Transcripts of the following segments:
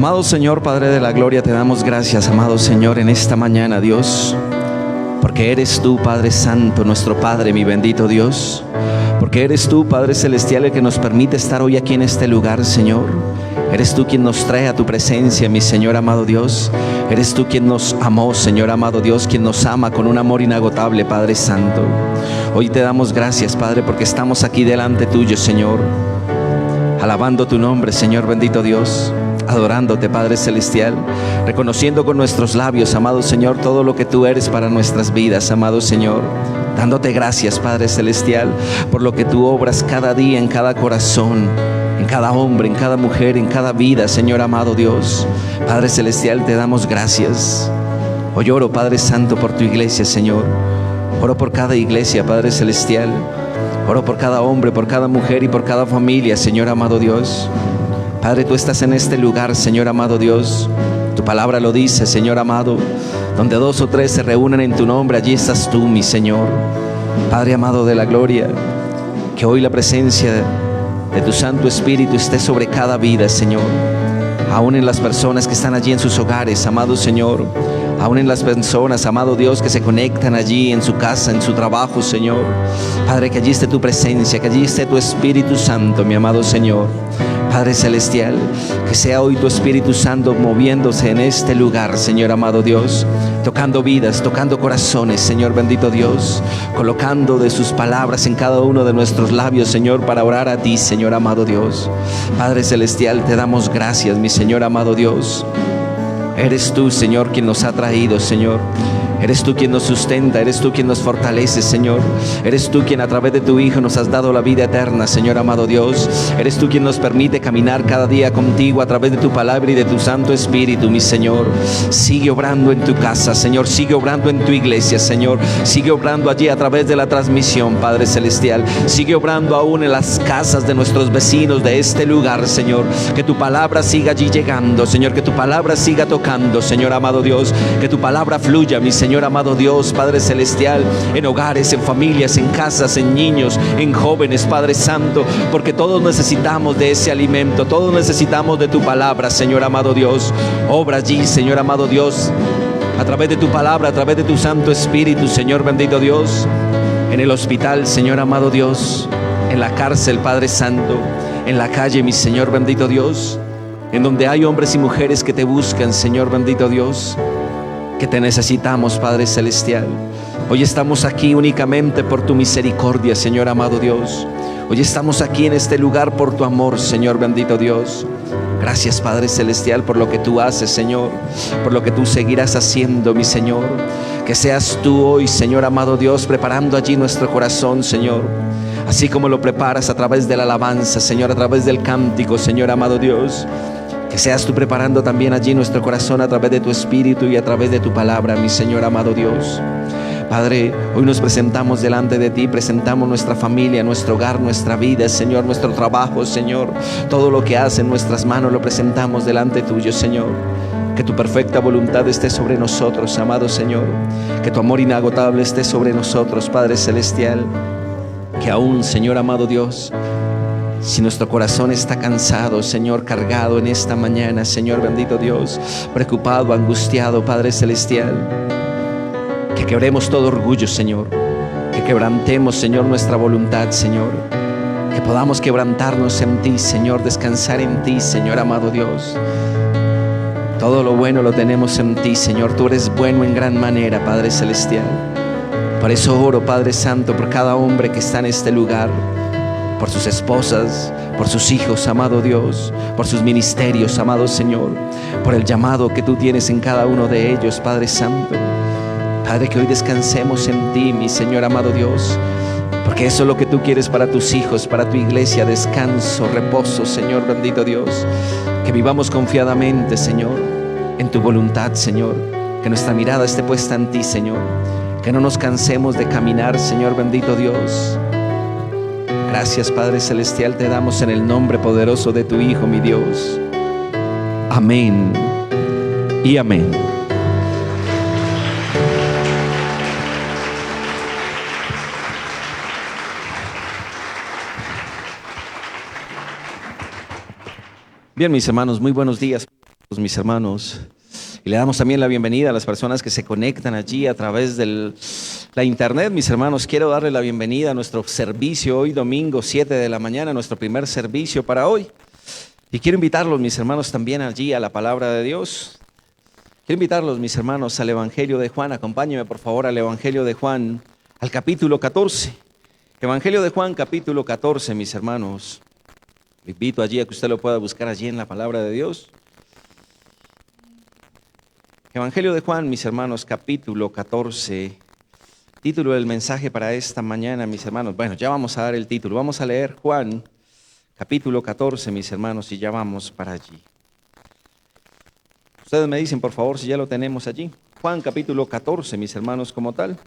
Amado Señor, Padre de la Gloria, te damos gracias, amado Señor, en esta mañana, Dios, porque eres tú, Padre Santo, nuestro Padre, mi bendito Dios, porque eres tú, Padre Celestial, el que nos permite estar hoy aquí en este lugar, Señor. Eres tú quien nos trae a tu presencia, mi Señor amado Dios. Eres tú quien nos amó, Señor amado Dios, quien nos ama con un amor inagotable, Padre Santo. Hoy te damos gracias, Padre, porque estamos aquí delante tuyo, Señor, alabando tu nombre, Señor bendito Dios, adorándote, Padre Celestial, reconociendo con nuestros labios, amado Señor, todo lo que tú eres para nuestras vidas, amado Señor, dándote gracias, Padre Celestial, por lo que tú obras cada día en cada corazón, en cada hombre, en cada mujer, en cada vida, Señor amado Dios. Padre Celestial, te damos gracias. Hoy oro, Padre Santo, por tu iglesia, Señor. Oro por cada iglesia, Padre Celestial. Oro por cada hombre, por cada mujer y por cada familia, Señor amado Dios. Padre, tú estás en este lugar, Señor amado Dios. Tu palabra lo dice, Señor amado. Donde 2 o 3 se reúnen en tu nombre, allí estás tú, mi Señor. Padre amado de la gloria, que hoy la presencia de tu Santo Espíritu esté sobre cada vida, Señor. Aún en las personas que están allí en sus hogares, amado Señor. Aún en las personas, amado Dios, que se conectan allí en su casa, en su trabajo, Señor. Padre, que allí esté tu presencia, que allí esté tu Espíritu Santo, mi amado Señor. Padre Celestial, que sea hoy tu Espíritu Santo moviéndose en este lugar, Señor amado Dios, tocando vidas, tocando corazones, Señor bendito Dios, colocando de sus palabras en cada uno de nuestros labios, Señor, para orar a ti, Señor amado Dios. Padre Celestial, te damos gracias, mi Señor amado Dios. Eres tú, Señor, quien nos ha traído, Señor. Eres tú quien nos sustenta, eres tú quien nos fortalece, Señor. Eres tú quien a través de tu Hijo nos has dado la vida eterna, Señor amado Dios. Eres tú quien nos permite caminar cada día contigo a través de tu palabra y de tu Santo Espíritu, mi Señor. Sigue obrando en tu casa, Señor. Sigue obrando en tu iglesia, Señor. Sigue obrando allí a través de la transmisión, Padre Celestial. Sigue obrando aún en las casas de nuestros vecinos de este lugar, Señor. Que tu palabra siga allí llegando, Señor. Que tu palabra siga tocando, Señor amado Dios. Que tu palabra fluya, mi Señor amado Dios, Padre Celestial, en hogares, en familias, en casas, en niños, en jóvenes, Padre Santo, porque todos necesitamos de ese alimento, todos necesitamos de tu palabra, Señor amado Dios. Obra allí, Señor amado Dios, a través de tu palabra, a través de tu Santo Espíritu, Señor bendito Dios, en el hospital, Señor amado Dios, en la cárcel, Padre Santo, en la calle, mi Señor bendito Dios, en donde hay hombres y mujeres que te buscan, Señor bendito Dios, que te necesitamos, Padre Celestial. Hoy estamos aquí únicamente por tu misericordia, Señor amado Dios. Hoy estamos aquí en este lugar por tu amor, Señor bendito Dios. Gracias, Padre Celestial, por lo que tú haces, Señor, por lo que tú seguirás haciendo, mi Señor. Que seas tú hoy, Señor amado Dios, preparando allí nuestro corazón, Señor, así como lo preparas a través de la alabanza, Señor, a través del cántico, Señor amado Dios. Que seas tú preparando también allí nuestro corazón a través de tu Espíritu y a través de tu palabra, mi Señor amado Dios. Padre, hoy nos presentamos delante de ti, presentamos nuestra familia, nuestro hogar, nuestra vida, Señor, nuestro trabajo, Señor. Todo lo que hace en nuestras manos lo presentamos delante tuyo, Señor. Que tu perfecta voluntad esté sobre nosotros, amado Señor. Que tu amor inagotable esté sobre nosotros, Padre Celestial. Que aún, Señor amado Dios, si nuestro corazón está cansado, Señor, cargado en esta mañana, Señor bendito Dios, preocupado, angustiado, Padre Celestial, que quebremos todo orgullo, Señor, que quebrantemos, Señor, nuestra voluntad, Señor, que podamos quebrantarnos en ti, Señor, descansar en ti, Señor amado Dios. Todo lo bueno lo tenemos en ti, Señor. Tú eres bueno en gran manera, Padre Celestial. Por eso oro, Padre Santo, por cada hombre que está en este lugar, por sus esposas, por sus hijos, amado Dios, por sus ministerios, amado Señor, por el llamado que tú tienes en cada uno de ellos, Padre Santo. Padre, que hoy descansemos en ti, mi Señor amado Dios, porque eso es lo que tú quieres para tus hijos, para tu iglesia, descanso, reposo, Señor bendito Dios. Que vivamos confiadamente, Señor, en tu voluntad, Señor, que nuestra mirada esté puesta en ti, Señor, que no nos cansemos de caminar, Señor bendito Dios. Gracias, Padre Celestial, te damos en el nombre poderoso de tu Hijo, mi Dios. Amén y amén. Bien, mis hermanos, muy buenos días. Mis hermanos, y le damos también la bienvenida a las personas que se conectan allí a través de la internet. Mis hermanos, quiero darle la bienvenida a nuestro servicio hoy domingo 7 de la mañana, nuestro primer servicio para hoy. Y quiero invitarlos, mis hermanos, también allí a la palabra de Dios. Quiero invitarlos, mis hermanos, al Evangelio de Juan. Acompáñenme por favor al Evangelio de Juan, al capítulo 14. Evangelio de Juan, capítulo 14, mis hermanos. Le invito allí a que usted lo pueda buscar allí en la palabra de Dios. Evangelio de Juan, mis hermanos, capítulo 14. Título del mensaje para esta mañana, mis hermanos. Bueno, ya vamos a dar el título. Vamos a leer Juan, capítulo 14, mis hermanos, y ya vamos para allí. Ustedes me dicen, por favor, si ya lo tenemos allí. Juan, capítulo 14, mis hermanos, como tal.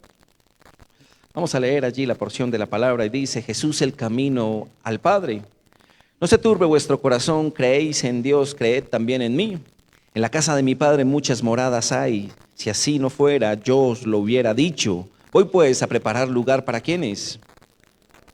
Vamos a leer allí la porción de la palabra y dice: Jesús el camino al Padre. No se turbe vuestro corazón, creéis en Dios, creed también en mí. En la casa de mi Padre muchas moradas hay. Si así no fuera, yo os lo hubiera dicho. Voy pues a preparar lugar para ¿quiénes?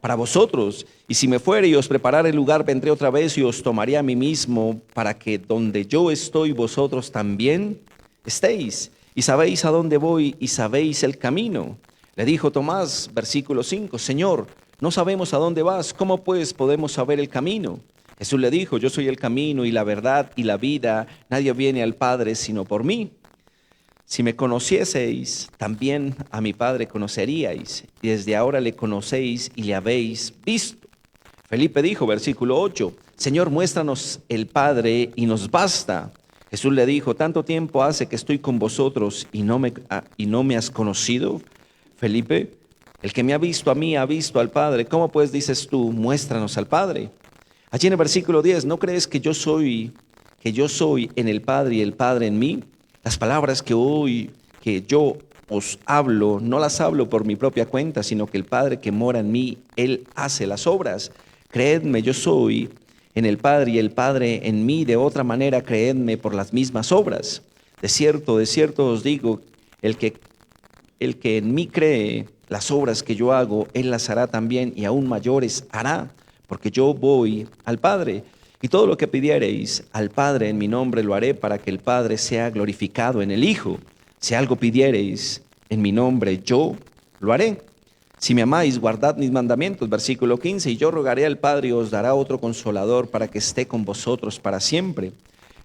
Para vosotros. Y si me fuere y os preparare lugar, vendré otra vez y os tomaré a mí mismo, para que donde yo estoy, vosotros también estéis. Y sabéis a dónde voy y sabéis el camino. Le dijo Tomás, versículo 5, Señor, no sabemos a dónde vas, ¿cómo pues podemos saber el camino? Jesús le dijo, yo soy el camino y la verdad y la vida, nadie viene al Padre sino por mí. Si me conocieseis, también a mi Padre conoceríais, y desde ahora le conocéis y le habéis visto. Felipe dijo, versículo 8, Señor, muéstranos el Padre y nos basta. Jesús le dijo, tanto tiempo hace que estoy con vosotros y no me has conocido. Felipe, el que me ha visto a mí ha visto al Padre. ¿Cómo pues dices tú, muéstranos al Padre? Allí en el versículo 10, ¿no crees que yo soy en el Padre y el Padre en mí? Las palabras que yo os hablo, no las hablo por mi propia cuenta, sino que el Padre que mora en mí, Él hace las obras. Creedme, yo soy en el Padre y el Padre en mí. De otra manera, creedme por las mismas obras. De cierto os digo, el que en mí cree, las obras que yo hago, Él las hará también y aún mayores hará. Porque yo voy al Padre, y todo lo que pidiereis al Padre en mi nombre lo haré, para que el Padre sea glorificado en el Hijo. Si algo pidiereis en mi nombre, yo lo haré. Si me amáis, guardad mis mandamientos. Versículo 15, y yo rogaré al Padre y os dará otro consolador, para que esté con vosotros para siempre.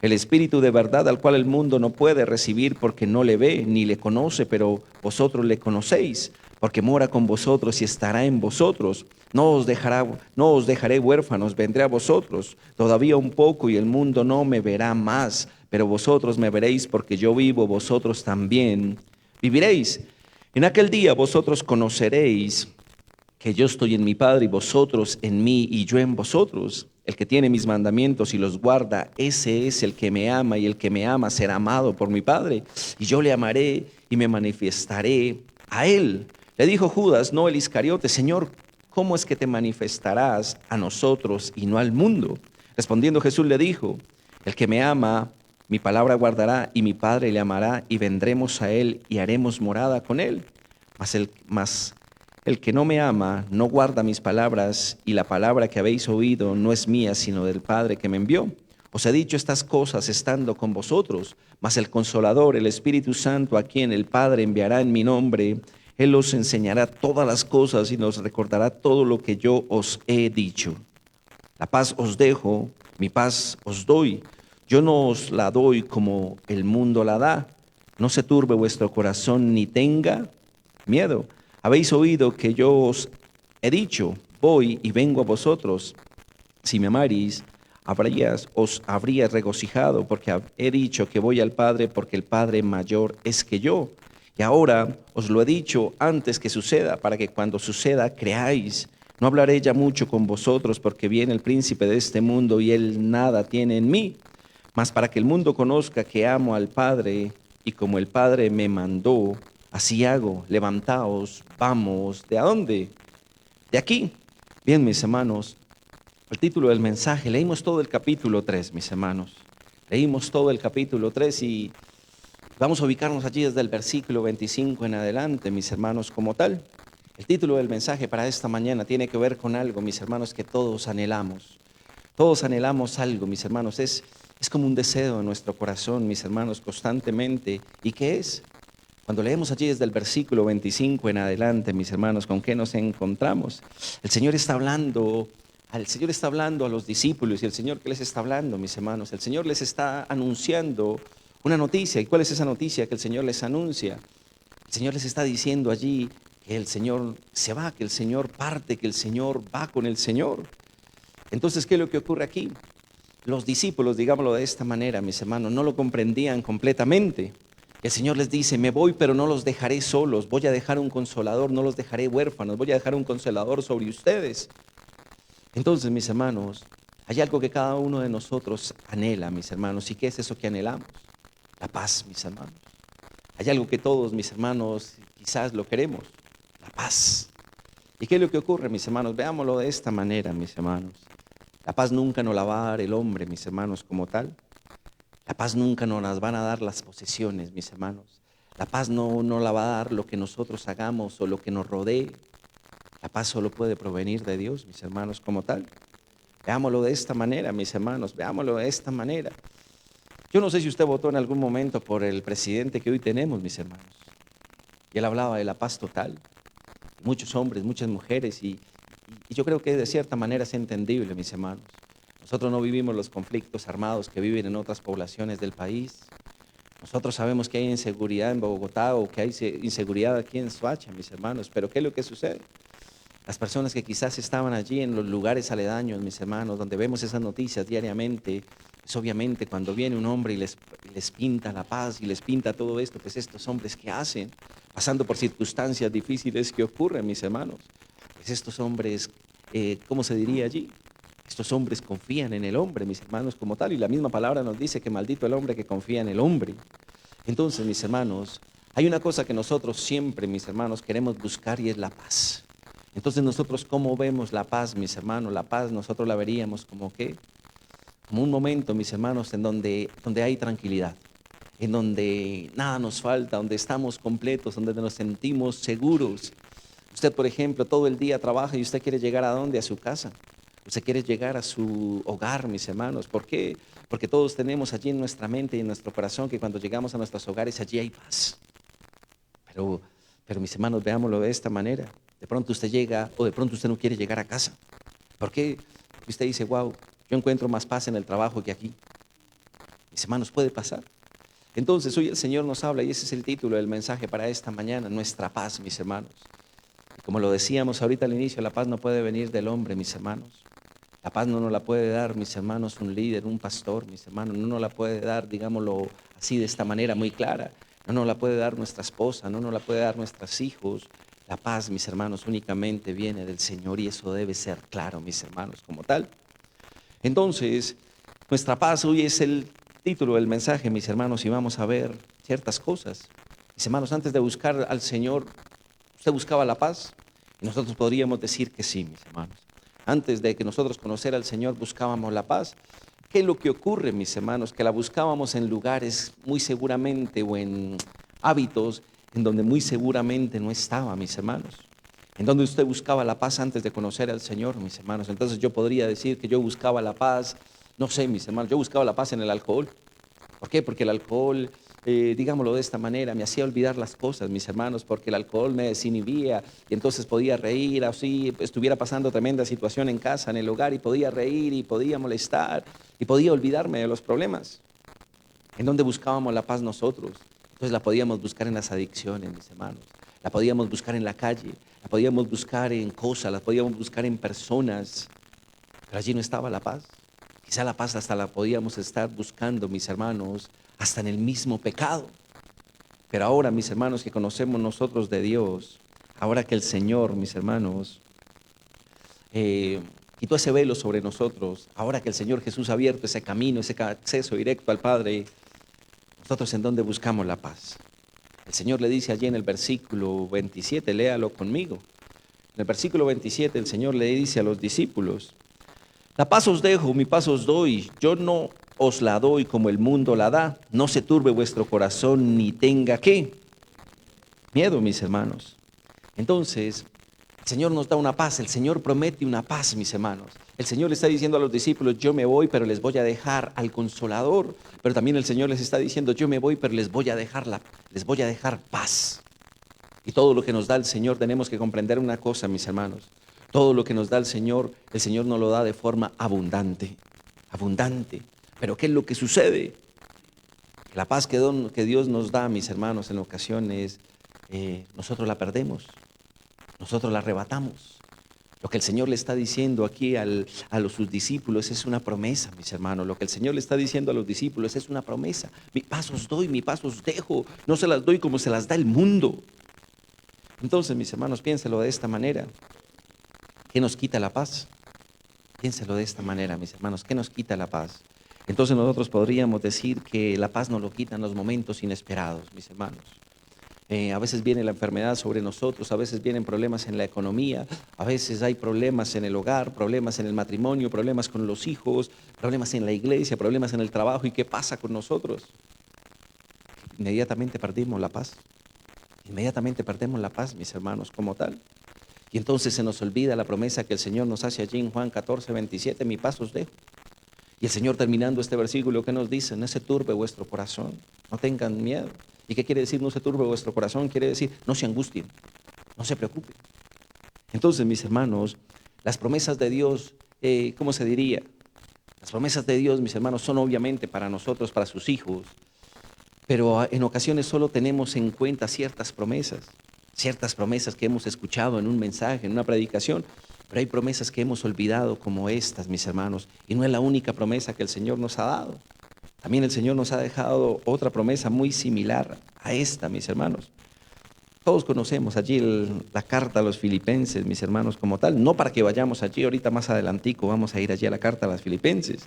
El Espíritu de verdad, al cual el mundo no puede recibir porque no le ve ni le conoce, pero vosotros le conocéis, porque mora con vosotros y estará en vosotros. No os dejaré huérfanos, vendré a vosotros. Todavía un poco y el mundo no me verá más, pero vosotros me veréis, porque yo vivo, vosotros también viviréis. En aquel día vosotros conoceréis que yo estoy en mi Padre y vosotros en mí y yo en vosotros. El que tiene mis mandamientos y los guarda, ese es el que me ama, y el que me ama será amado por mi Padre. Y yo le amaré y me manifestaré a él. Le dijo Judas, no el Iscariote, Señor, ¿cómo es que te manifestarás a nosotros y no al mundo? Respondiendo Jesús le dijo, el que me ama, mi palabra guardará, y mi Padre le amará, y vendremos a él y haremos morada con él. Mas el que no me ama no guarda mis palabras, y la palabra que habéis oído no es mía, sino del Padre que me envió. Os he dicho estas cosas estando con vosotros, mas el Consolador, el Espíritu Santo, a quien el Padre enviará en mi nombre, Él os enseñará todas las cosas y nos recordará todo lo que yo os he dicho. La paz os dejo, mi paz os doy. Yo no os la doy como el mundo la da. No se turbe vuestro corazón ni tenga miedo. Habéis oído que yo os he dicho, voy y vengo a vosotros. Si me amaris, os habrías regocijado, porque he dicho que voy al Padre, porque el Padre mayor es que yo. Y ahora os lo he dicho antes que suceda, para que cuando suceda creáis. No hablaré ya mucho con vosotros, porque viene el príncipe de este mundo y él nada tiene en mí. Mas para que el mundo conozca que amo al Padre, y como el Padre me mandó, así hago. Levantaos, vamos. ¿De a dónde? De aquí. Bien, mis hermanos, el título del mensaje, leímos todo el capítulo 3, mis hermanos. Leímos todo el capítulo 3 y vamos a ubicarnos allí desde el versículo 25 en adelante, mis hermanos, como tal. El título del mensaje para esta mañana tiene que ver con algo, mis hermanos, que todos anhelamos. Todos anhelamos algo, mis hermanos. Es Es como un deseo en nuestro corazón, mis hermanos, constantemente. ¿Y qué es? Cuando leemos allí desde el versículo 25 en adelante, mis hermanos, ¿con qué nos encontramos? El Señor está hablando, a los discípulos, y el Señor, ¿qué les está hablando, mis hermanos? El Señor les está anunciando una noticia. ¿Y cuál es esa noticia que el Señor les anuncia? El Señor les está diciendo allí que el Señor se va, que el Señor parte, que el Señor va con el Señor. Entonces, ¿qué es lo que ocurre aquí? Los discípulos, digámoslo de esta manera, mis hermanos, no lo comprendían completamente. El Señor les dice: me voy, pero no los dejaré solos. Voy a dejar un consolador, no los dejaré huérfanos. Voy a dejar un consolador sobre ustedes. Entonces, mis hermanos, hay algo que cada uno de nosotros anhela, mis hermanos. ¿Y qué es eso que anhelamos? La paz, mis hermanos. Hay algo que todos, mis hermanos, quizás lo queremos: la paz. ¿Y qué es lo que ocurre, mis hermanos? Veámoslo de esta manera, mis hermanos. La paz nunca nos la va a dar el hombre, mis hermanos, como tal. La paz nunca nos las van a dar las posesiones, mis hermanos. La paz no la va a dar lo que nosotros hagamos o lo que nos rodee. La paz solo puede provenir de Dios, mis hermanos, como tal. Veámoslo de esta manera, mis hermanos, veámoslo de esta manera. Yo no sé si usted votó en algún momento por el presidente que hoy tenemos, mis hermanos. Y él hablaba de la paz total. Muchos hombres, muchas mujeres, y yo creo que de cierta manera es entendible, mis hermanos. Nosotros no vivimos los conflictos armados que viven en otras poblaciones del país. Nosotros sabemos que hay inseguridad en Bogotá o que hay inseguridad aquí en Soacha, mis hermanos. Pero ¿qué es lo que sucede? Las personas que quizás estaban allí en los lugares aledaños, mis hermanos, donde vemos esas noticias diariamente, pues obviamente cuando viene un hombre y les pinta la paz y les pinta todo esto, pues estos hombres, ¿qué hacen? Pasando por circunstancias difíciles que ocurren, mis hermanos. Pues estos hombres, ¿cómo se diría allí? Estos hombres confían en el hombre, mis hermanos, como tal, y la misma palabra nos dice que maldito el hombre que confía en el hombre. Entonces, mis hermanos, hay una cosa que nosotros siempre, mis hermanos, queremos buscar, y es la paz. Entonces nosotros, ¿cómo vemos la paz, mis hermanos? La paz nosotros la veríamos como ¿qué? Como un momento, mis hermanos, en donde hay tranquilidad, en donde nada nos falta, donde estamos completos, donde nos sentimos seguros. Usted, por ejemplo, todo el día trabaja y usted quiere llegar ¿a dónde? A su casa. Usted quiere llegar a su hogar, mis hermanos. ¿Por qué? Porque todos tenemos allí en nuestra mente y en nuestro corazón que cuando llegamos a nuestros hogares, allí hay paz. Pero mis hermanos, veámoslo de esta manera. De pronto usted llega, o de pronto usted no quiere llegar a casa. ¿Por qué? Porque usted dice: wow, yo encuentro más paz en el trabajo que aquí. Mis hermanos, puede pasar. Entonces hoy el Señor nos habla, y ese es el título del mensaje para esta mañana: nuestra paz, mis hermanos. Y como lo decíamos ahorita al inicio, la paz no puede venir del hombre, mis hermanos. La paz no nos la puede dar, mis hermanos, un líder, un pastor, mis hermanos. No nos la puede dar, digámoslo así, de esta manera muy clara. No nos la puede dar nuestra esposa, no nos la puede dar nuestros hijos. La paz, mis hermanos, únicamente viene del Señor, y eso debe ser claro, mis hermanos, como tal. Entonces, nuestra paz hoy es el título del mensaje, mis hermanos, y vamos a ver ciertas cosas. Mis hermanos, antes de buscar al Señor, ¿usted buscaba la paz? Y nosotros podríamos decir que sí, mis hermanos. Antes de que nosotros conocer al Señor, buscábamos la paz. ¿Qué es lo que ocurre, mis hermanos? Que la buscábamos en lugares muy seguramente, o en hábitos en donde muy seguramente no estaba, mis hermanos. En donde usted buscaba la paz antes de conocer al Señor, mis hermanos. Entonces yo podría decir que yo buscaba la paz, no sé, mis hermanos, yo buscaba la paz en el alcohol. ¿Por qué? Porque el alcohol, digámoslo de esta manera, me hacía olvidar las cosas, mis hermanos, porque el alcohol me desinhibía, y entonces podía reír, así estuviera pasando tremenda situación en casa, en el hogar, y podía reír, y podía molestar, y podía olvidarme de los problemas. ¿En dónde buscábamos la paz nosotros? Entonces la podíamos buscar en las adicciones, mis hermanos. La podíamos buscar en la calle, la podíamos buscar en cosas, la podíamos buscar en personas, pero allí no estaba la paz. Quizá la paz hasta la podíamos estar buscando, mis hermanos, hasta en el mismo pecado. Pero ahora, mis hermanos, que conocemos nosotros de Dios, ahora que el Señor, mis hermanos, quitó ese velo sobre nosotros, ahora que el Señor Jesús ha abierto ese camino, ese acceso directo al Padre, nosotros ¿en dónde buscamos la paz? El Señor le dice allí en el versículo 27, léalo conmigo. En el versículo 27 el Señor le dice a los discípulos: la paz os dejo, mi paz os doy. Yo no os la doy como el mundo la da. No se turbe vuestro corazón, ni tenga ¿qué? Miedo, mis hermanos. Entonces, El Señor nos da una paz, el Señor promete una paz, mis hermanos. El Señor le está diciendo a los discípulos, yo me voy, pero les voy a dejar al Consolador. Pero también el Señor les está diciendo, yo me voy, pero les voy a dejar paz. Y todo lo que nos da el Señor tenemos que comprender una cosa, mis hermanos. Todo lo que nos da el Señor nos lo da de forma abundante, abundante. Pero ¿qué es lo que sucede? La paz que Dios nos da, mis hermanos, en ocasiones nosotros la perdemos, nosotros la arrebatamos. Lo que el Señor le está diciendo aquí sus discípulos es una promesa, mis hermanos. Lo que el Señor le está diciendo a los discípulos es una promesa. Mi paz os doy, mi paz os dejo. No se las doy como se las da el mundo. Entonces, mis hermanos, piénselo de esta manera. ¿Qué nos quita la paz? Piénselo de esta manera, mis hermanos. ¿Qué nos quita la paz? Entonces nosotros podríamos decir que la paz nos lo quitan los momentos inesperados, mis hermanos. A veces viene la enfermedad sobre nosotros, a veces vienen problemas en la economía, a veces hay problemas en el hogar, problemas en el matrimonio, problemas con los hijos, problemas en la iglesia, problemas en el trabajo. ¿Y qué pasa con nosotros? Inmediatamente perdimos la paz. Inmediatamente perdemos la paz, mis hermanos, como tal. Y entonces se nos olvida la promesa que el Señor nos hace allí en Juan 14:27, mi paz os dejo. Y el Señor, terminando este versículo, ¿qué nos dice? No se turbe vuestro corazón, no tengan miedo. ¿Y qué quiere decir no se turbe vuestro corazón? Quiere decir no se angustien, no se preocupen. Entonces, mis hermanos, las promesas de Dios, ¿cómo se diría? Las promesas de Dios, mis hermanos, son obviamente para nosotros, para sus hijos, pero en ocasiones solo tenemos en cuenta ciertas promesas que hemos escuchado en un mensaje, en una predicación. Pero hay promesas que hemos olvidado como estas, mis hermanos, y no es la única promesa que el Señor nos ha dado. También el Señor nos ha dejado otra promesa muy similar a esta, mis hermanos. Todos conocemos allí la carta a los filipenses, mis hermanos, como tal. No para que vayamos allí, ahorita más adelantico vamos a ir allí a la carta a los filipenses.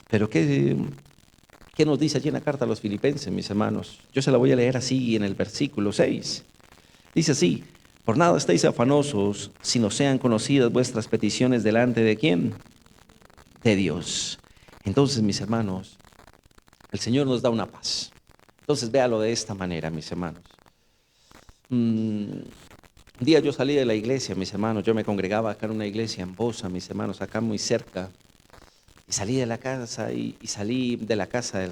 Pero ¿qué nos dice allí en la carta a los filipenses, mis hermanos? Yo se la voy a leer así en el versículo 6. Dice así: por nada estéis afanosos, sino sean conocidas vuestras peticiones delante de ¿quién? De Dios. Entonces, mis hermanos, el Señor nos da una paz. Entonces, véalo de esta manera, mis hermanos. Un día yo salí de la iglesia, mis hermanos. Yo me congregaba acá en una iglesia en Bosa, mis hermanos, acá muy cerca. Y salí de la casa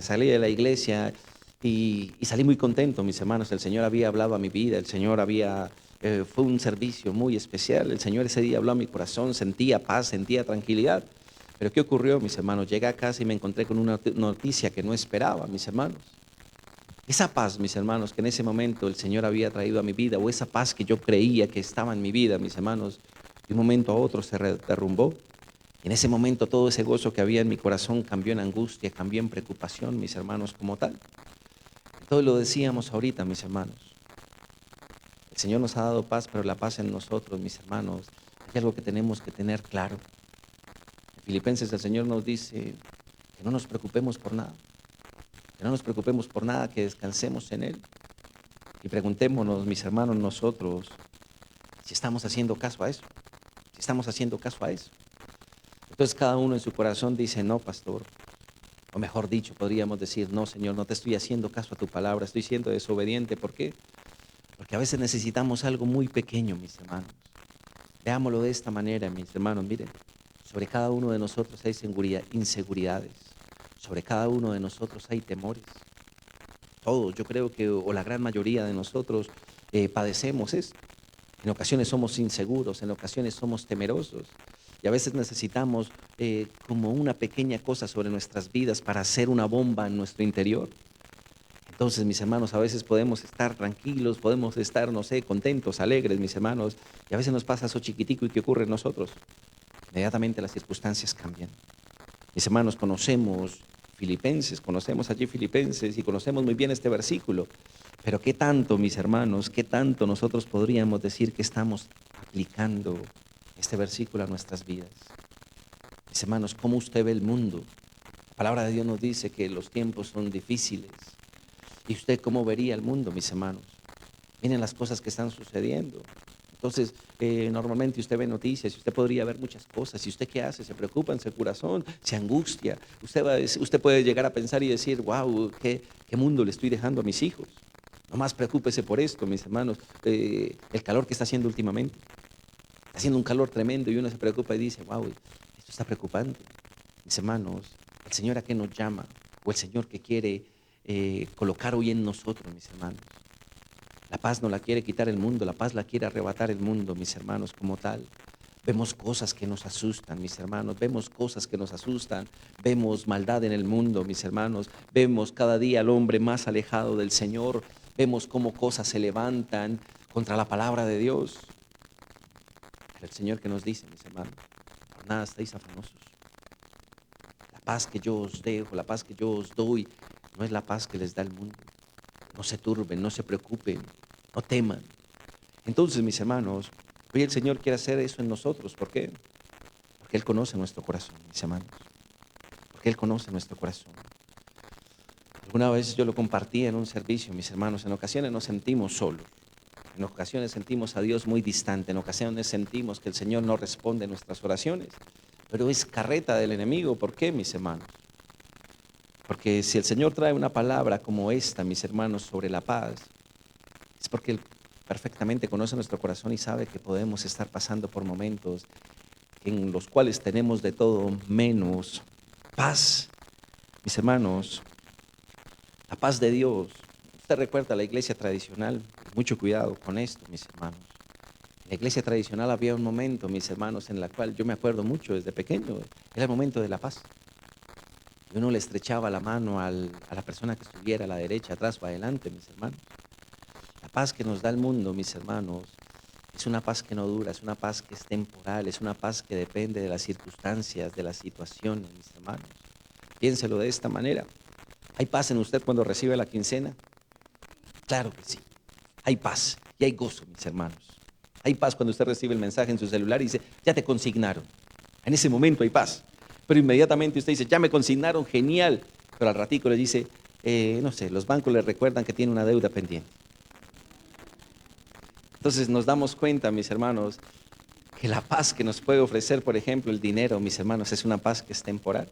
salí de la iglesia y salí muy contento, mis hermanos. El Señor había hablado a mi vida, el Señor fue un servicio muy especial. El Señor ese día habló a mi corazón, sentía paz, sentía tranquilidad. Pero ¿qué ocurrió, mis hermanos? Llegué a casa y me encontré con una noticia que no esperaba, mis hermanos. Esa paz, mis hermanos, que en ese momento el Señor había traído a mi vida, o esa paz que yo creía que estaba en mi vida, mis hermanos, de un momento a otro se derrumbó. Y en ese momento todo ese gozo que había en mi corazón cambió en angustia, cambió en preocupación, mis hermanos, como tal. Todo lo decíamos ahorita, mis hermanos. El Señor nos ha dado paz, pero la paz en nosotros, mis hermanos, hay algo que tenemos que tener claro. En Filipenses el Señor nos dice que no nos preocupemos por nada, que no nos preocupemos por nada, que descansemos en Él. Y preguntémonos, mis hermanos, nosotros, si estamos haciendo caso a eso, si estamos haciendo caso a eso. Entonces cada uno en su corazón dice, no, pastor, o mejor dicho, podríamos decir, no, Señor, no te estoy haciendo caso a tu palabra, estoy siendo desobediente. ¿Por qué? Porque a veces necesitamos algo muy pequeño, mis hermanos. Veámoslo de esta manera, mis hermanos. Miren, sobre cada uno de nosotros hay inseguridades. Sobre cada uno de nosotros hay temores. Todos, yo creo que, o la gran mayoría de nosotros padecemos esto. En ocasiones somos inseguros, en ocasiones somos temerosos. Y a veces necesitamos como una pequeña cosa sobre nuestras vidas para hacer una bomba en nuestro interior. Entonces, mis hermanos, a veces podemos estar tranquilos, podemos estar, no sé, contentos, alegres, mis hermanos, y a veces nos pasa eso chiquitico. ¿Y qué ocurre en nosotros? Inmediatamente las circunstancias cambian. Mis hermanos, conocemos allí Filipenses y conocemos muy bien este versículo, pero ¿qué tanto, mis hermanos, qué tanto nosotros podríamos decir que estamos aplicando este versículo a nuestras vidas? Mis hermanos, ¿cómo usted ve el mundo? La palabra de Dios nos dice que los tiempos son difíciles. ¿Y usted cómo vería el mundo, mis hermanos? Miren las cosas que están sucediendo. Entonces, normalmente usted ve noticias y usted podría ver muchas cosas. ¿Y usted qué hace? Se preocupa en su corazón, se angustia. Usted puede llegar a pensar y decir, wow, ¿qué mundo le estoy dejando a mis hijos? Nomás preocúpese por esto, mis hermanos, el calor que está haciendo últimamente. haciendo un calor tremendo y uno se preocupa y dice, wow, esto está preocupante. Mis hermanos, el Señor a qué nos llama, o el Señor que quiere colocar hoy en nosotros, mis hermanos. La paz no la quiere quitar el mundo, la paz la quiere arrebatar el mundo, mis hermanos, como tal. Vemos cosas que nos asustan, mis hermanos, vemos cosas que nos asustan, vemos maldad en el mundo, mis hermanos, vemos cada día al hombre más alejado del Señor, vemos cómo cosas se levantan contra la palabra de Dios. Pero el Señor que nos dice, mis hermanos, por nada estáis afanosos. La paz que yo os dejo, la paz que yo os doy, no es la paz que les da el mundo. No se turben, no se preocupen, no teman. Entonces, mis hermanos, hoy el Señor quiere hacer eso en nosotros. ¿Por qué? Porque Él conoce nuestro corazón, mis hermanos. Porque Él conoce nuestro corazón. Alguna vez yo lo compartí en un servicio, mis hermanos. En ocasiones nos sentimos solos. En ocasiones sentimos a Dios muy distante. En ocasiones sentimos que el Señor no responde a nuestras oraciones. Pero es carreta del enemigo. ¿Por qué, mis hermanos? Porque si el Señor trae una palabra como esta, mis hermanos, sobre la paz, es porque Él perfectamente conoce nuestro corazón y sabe que podemos estar pasando por momentos en los cuales tenemos de todo menos paz. Mis hermanos, la paz de Dios. Usted recuerda la iglesia tradicional, mucho cuidado con esto, mis hermanos. En la iglesia tradicional había un momento, mis hermanos, en la cual yo me acuerdo mucho desde pequeño, era el momento de la paz. Y uno le estrechaba la mano a la persona que estuviera a la derecha, atrás o adelante, mis hermanos. La paz que nos da el mundo, mis hermanos, es una paz que no dura, es una paz que es temporal, es una paz que depende de las circunstancias, de las situaciones, mis hermanos. Piénselo de esta manera. ¿Hay paz en usted cuando recibe la quincena? Claro que sí. Hay paz y hay gozo, mis hermanos. Hay paz cuando usted recibe el mensaje en su celular y dice, ya te consignaron. En ese momento hay paz. Pero inmediatamente usted dice, ya me consignaron, genial. Pero al ratico le dice, no sé, los bancos le recuerdan que tiene una deuda pendiente. Entonces nos damos cuenta, mis hermanos, que la paz que nos puede ofrecer, por ejemplo, el dinero, mis hermanos, es una paz que es temporal.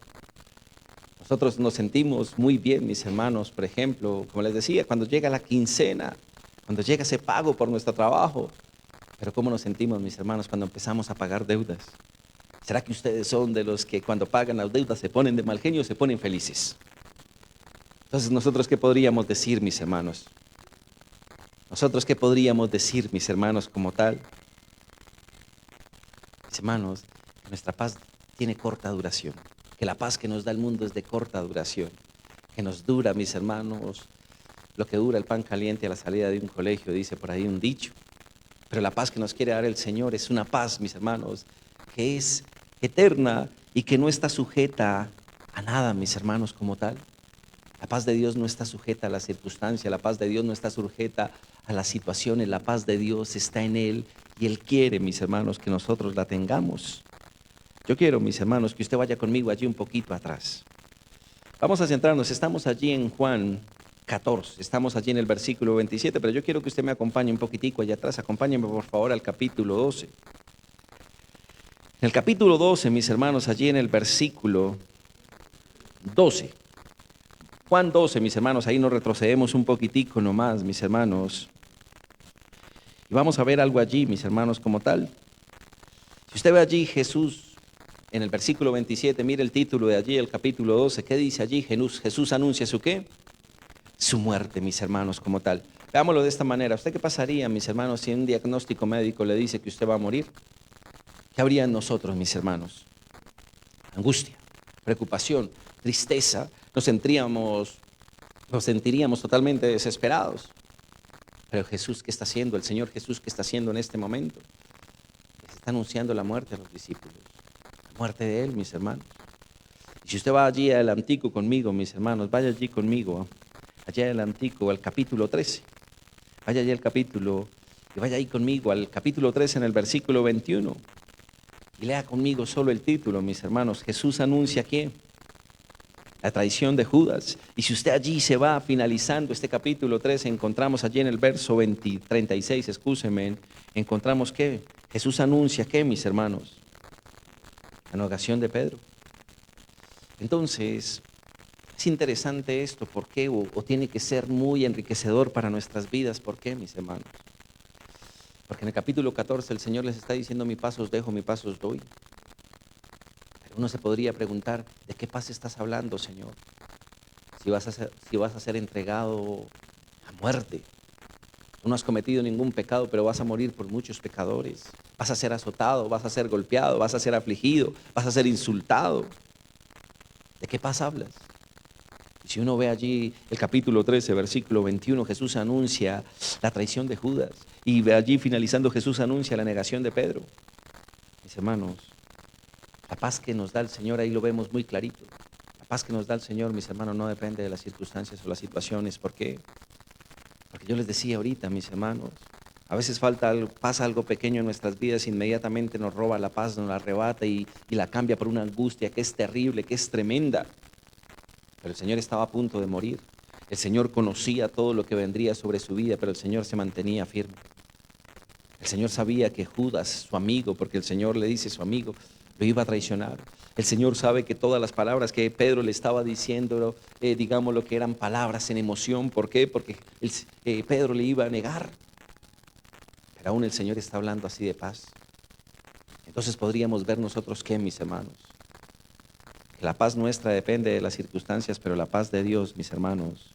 Nosotros nos sentimos muy bien, mis hermanos, por ejemplo, como les decía, cuando llega la quincena, cuando llega ese pago por nuestro trabajo. Pero ¿cómo nos sentimos, mis hermanos, cuando empezamos a pagar deudas? ¿Será que ustedes son de los que cuando pagan las deudas se ponen de mal genio o se ponen felices? Entonces, ¿nosotros qué podríamos decir, mis hermanos? ¿Nosotros qué podríamos decir, mis hermanos, como tal? Mis hermanos, que nuestra paz tiene corta duración, que la paz que nos da el mundo es de corta duración, que nos dura, mis hermanos, lo que dura el pan caliente a la salida de un colegio, dice por ahí un dicho. Pero la paz que nos quiere dar el Señor es una paz, mis hermanos, que es eterna y que no está sujeta a nada, mis hermanos, como tal. La paz de Dios no está sujeta a la circunstancia, la paz de Dios no está sujeta a las situaciones, la paz de Dios está en Él y Él quiere, mis hermanos, que nosotros la tengamos. Yo quiero, mis hermanos, que usted vaya conmigo allí un poquito atrás. Vamos a centrarnos, estamos allí en Juan 14, estamos allí en el versículo 27, pero yo quiero que usted me acompañe un poquitico allá atrás, acompáñenme por favor al capítulo 12. En el capítulo 12, mis hermanos, allí en el versículo 12. Juan 12, mis hermanos, ahí nos retrocedemos un poquitico nomás, mis hermanos. Y vamos a ver algo allí, mis hermanos, como tal. Si usted ve allí Jesús, en el versículo 27, mire el título de allí, el capítulo 12, ¿qué dice allí? Jesús anuncia su ¿qué? Su muerte, mis hermanos, como tal. Veámoslo de esta manera. ¿Usted qué pasaría, mis hermanos, si un diagnóstico médico le dice que usted va a morir? ¿Qué habría en nosotros, mis hermanos? Angustia, preocupación, tristeza. Nos sentiríamos totalmente desesperados. Pero Jesús, ¿qué está haciendo? El Señor Jesús, ¿qué está haciendo en este momento? Les está anunciando la muerte a los discípulos. La muerte de Él, mis hermanos. Y si usted va allí adelantico conmigo, mis hermanos, vaya allí conmigo, allá adelantico al capítulo 13. Vaya allí al capítulo, y vaya ahí conmigo al capítulo 13 en el versículo 21. Y lea conmigo solo el título, mis hermanos. Jesús anuncia ¿qué? La traición de Judas. Y si usted allí se va finalizando este capítulo 13, encontramos allí en el verso 36, excúseme, encontramos que Jesús anuncia ¿qué, mis hermanos? La negación de Pedro. Entonces, es interesante esto, ¿por qué? O tiene que ser muy enriquecedor para nuestras vidas, ¿por qué, mis hermanos? Porque en el capítulo 14 el Señor les está diciendo: mi paz os dejo, mi paz os doy. Pero uno se podría preguntar: ¿de qué paz estás hablando, Señor? Si vas a ser entregado a muerte. Tú no has cometido ningún pecado, pero vas a morir por muchos pecadores. Vas a ser azotado, vas a ser golpeado, vas a ser afligido, vas a ser insultado. ¿De qué paz hablas? Y si uno ve allí el capítulo 13, versículo 21, Jesús anuncia la traición de Judas. Y ve allí finalizando, Jesús anuncia la negación de Pedro. Mis hermanos, la paz que nos da el Señor, ahí lo vemos muy clarito. La paz que nos da el Señor, mis hermanos, no depende de las circunstancias o las situaciones. ¿Por qué? Porque yo les decía ahorita, mis hermanos, a veces pasa algo pequeño en nuestras vidas, inmediatamente nos roba la paz, nos la arrebata y la cambia por una angustia que es terrible, que es tremenda. Pero el Señor estaba a punto de morir. El Señor conocía todo lo que vendría sobre su vida, pero el Señor se mantenía firme. El Señor sabía que Judas, su amigo, porque el Señor le dice su amigo, lo iba a traicionar. El Señor sabe que todas las palabras que Pedro le estaba diciendo, digamos lo que eran palabras en emoción. ¿Por qué? Porque Pedro le iba a negar. Pero aún el Señor está hablando así de paz. Entonces podríamos ver nosotros qué, mis hermanos, que la paz nuestra depende de las circunstancias, pero la paz de Dios, mis hermanos,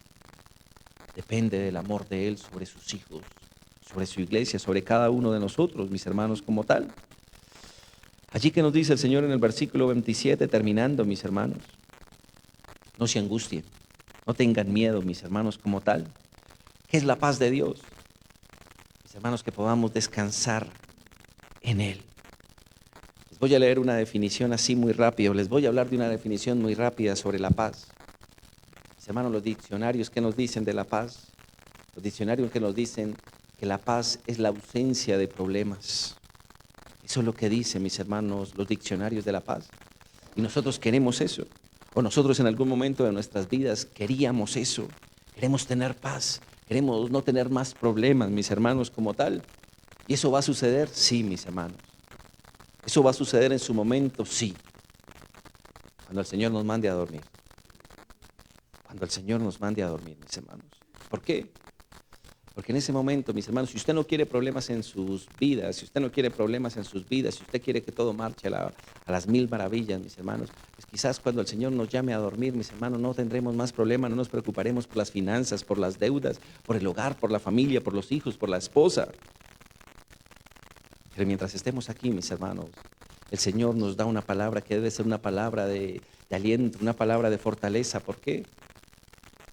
depende del amor de Él sobre sus hijos, sobre su iglesia, sobre cada uno de nosotros, mis hermanos, como tal. Allí que nos dice el Señor en el versículo 27, terminando, mis hermanos: no se angustien, no tengan miedo, mis hermanos, como tal. ¿Qué es la paz de Dios? Mis hermanos, que podamos descansar en Él. Les voy a leer una definición así muy rápido, les voy a hablar de una definición muy rápida sobre la paz. Mis hermanos, los diccionarios, ¿qué nos dicen de la paz? Los diccionarios que nos dicen que la paz es la ausencia de problemas. Eso es lo que dicen, mis hermanos, los diccionarios de la paz. Y nosotros queremos eso. O nosotros en algún momento de nuestras vidas queríamos eso. Queremos tener paz. Queremos no tener más problemas, mis hermanos, como tal. ¿Y eso va a suceder? Sí, mis hermanos. ¿Eso va a suceder en su momento? Sí. Cuando el Señor nos mande a dormir. Cuando el Señor nos mande a dormir, mis hermanos. ¿Por qué? Porque en ese momento, mis hermanos, si usted no quiere problemas en sus vidas, si usted no quiere problemas en sus vidas, si usted quiere que todo marche a las mil maravillas, mis hermanos, pues quizás cuando el Señor nos llame a dormir, mis hermanos, no tendremos más problemas, no nos preocuparemos por las finanzas, por las deudas, por el hogar, por la familia, por los hijos, por la esposa. Pero mientras estemos aquí, mis hermanos, el Señor nos da una palabra que debe ser una palabra de aliento, una palabra de fortaleza. ¿Por qué?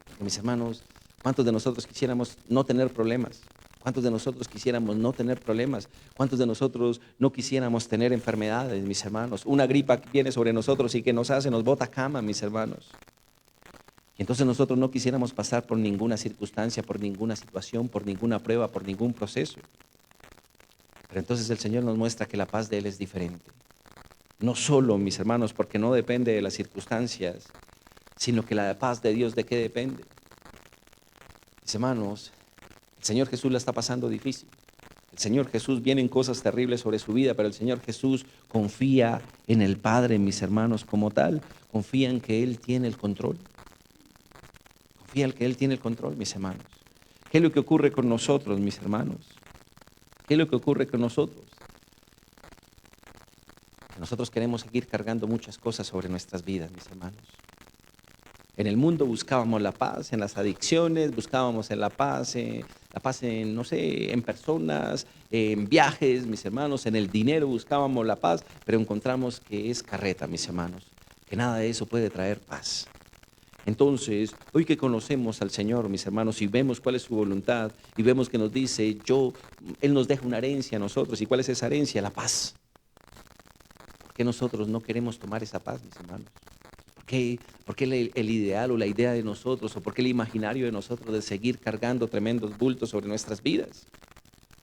Porque, mis hermanos, ¿cuántos de nosotros quisiéramos no tener problemas? ¿Cuántos de nosotros quisiéramos no tener problemas? ¿Cuántos de nosotros no quisiéramos tener enfermedades, mis hermanos? Una gripa que viene sobre nosotros y que nos bota cama, mis hermanos. Y entonces nosotros no quisiéramos pasar por ninguna circunstancia, por ninguna situación, por ninguna prueba, por ningún proceso. Pero entonces el Señor nos muestra que la paz de Él es diferente. No solo, mis hermanos, porque no depende de las circunstancias, sino que la paz de Dios, ¿de qué depende? Mis hermanos, el Señor Jesús la está pasando difícil. El Señor Jesús, vienen cosas terribles sobre su vida, pero el Señor Jesús confía en el Padre, mis hermanos, como tal. Confía en que Él tiene el control. Confía en que Él tiene el control, mis hermanos. ¿Qué es lo que ocurre con nosotros, mis hermanos? ¿Qué es lo que ocurre con nosotros? Que nosotros queremos seguir cargando muchas cosas sobre nuestras vidas, mis hermanos. En el mundo buscábamos la paz, en las adicciones, buscábamos en la paz en, no sé, en personas, en viajes, mis hermanos, en el dinero buscábamos la paz, pero encontramos que es carreta, mis hermanos, que nada de eso puede traer paz. Entonces, hoy que conocemos al Señor, mis hermanos, y vemos cuál es su voluntad, y vemos que nos dice, Él nos deja una herencia a nosotros, ¿y cuál es esa herencia? La paz. ¿Por qué nosotros no queremos tomar esa paz, mis hermanos? ¿Por qué el ideal o la idea de nosotros, o por qué el imaginario de nosotros de seguir cargando tremendos bultos sobre nuestras vidas?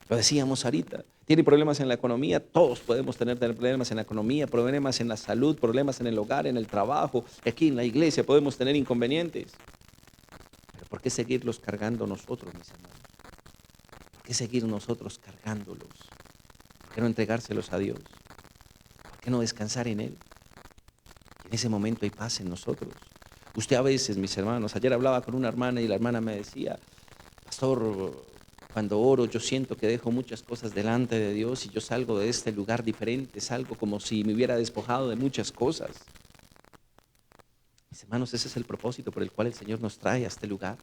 Lo decíamos ahorita, tiene problemas en la economía, todos podemos tener problemas en la economía, problemas en la salud, problemas en el hogar, en el trabajo, aquí en la iglesia podemos tener inconvenientes. Pero ¿por qué seguirlos cargando nosotros, mis hermanos? ¿Por qué seguir nosotros cargándolos? ¿Por qué no entregárselos a Dios? ¿Por qué no descansar en Él? En ese momento hay paz en nosotros. Usted a veces, mis hermanos, ayer hablaba con una hermana y la hermana me decía, pastor, Cuando oro, yo siento que dejo muchas cosas delante de Dios y yo salgo de este lugar diferente, salgo como si me hubiera despojado de muchas cosas. Mis hermanos, ese es el propósito por el cual el Señor nos trae a este lugar.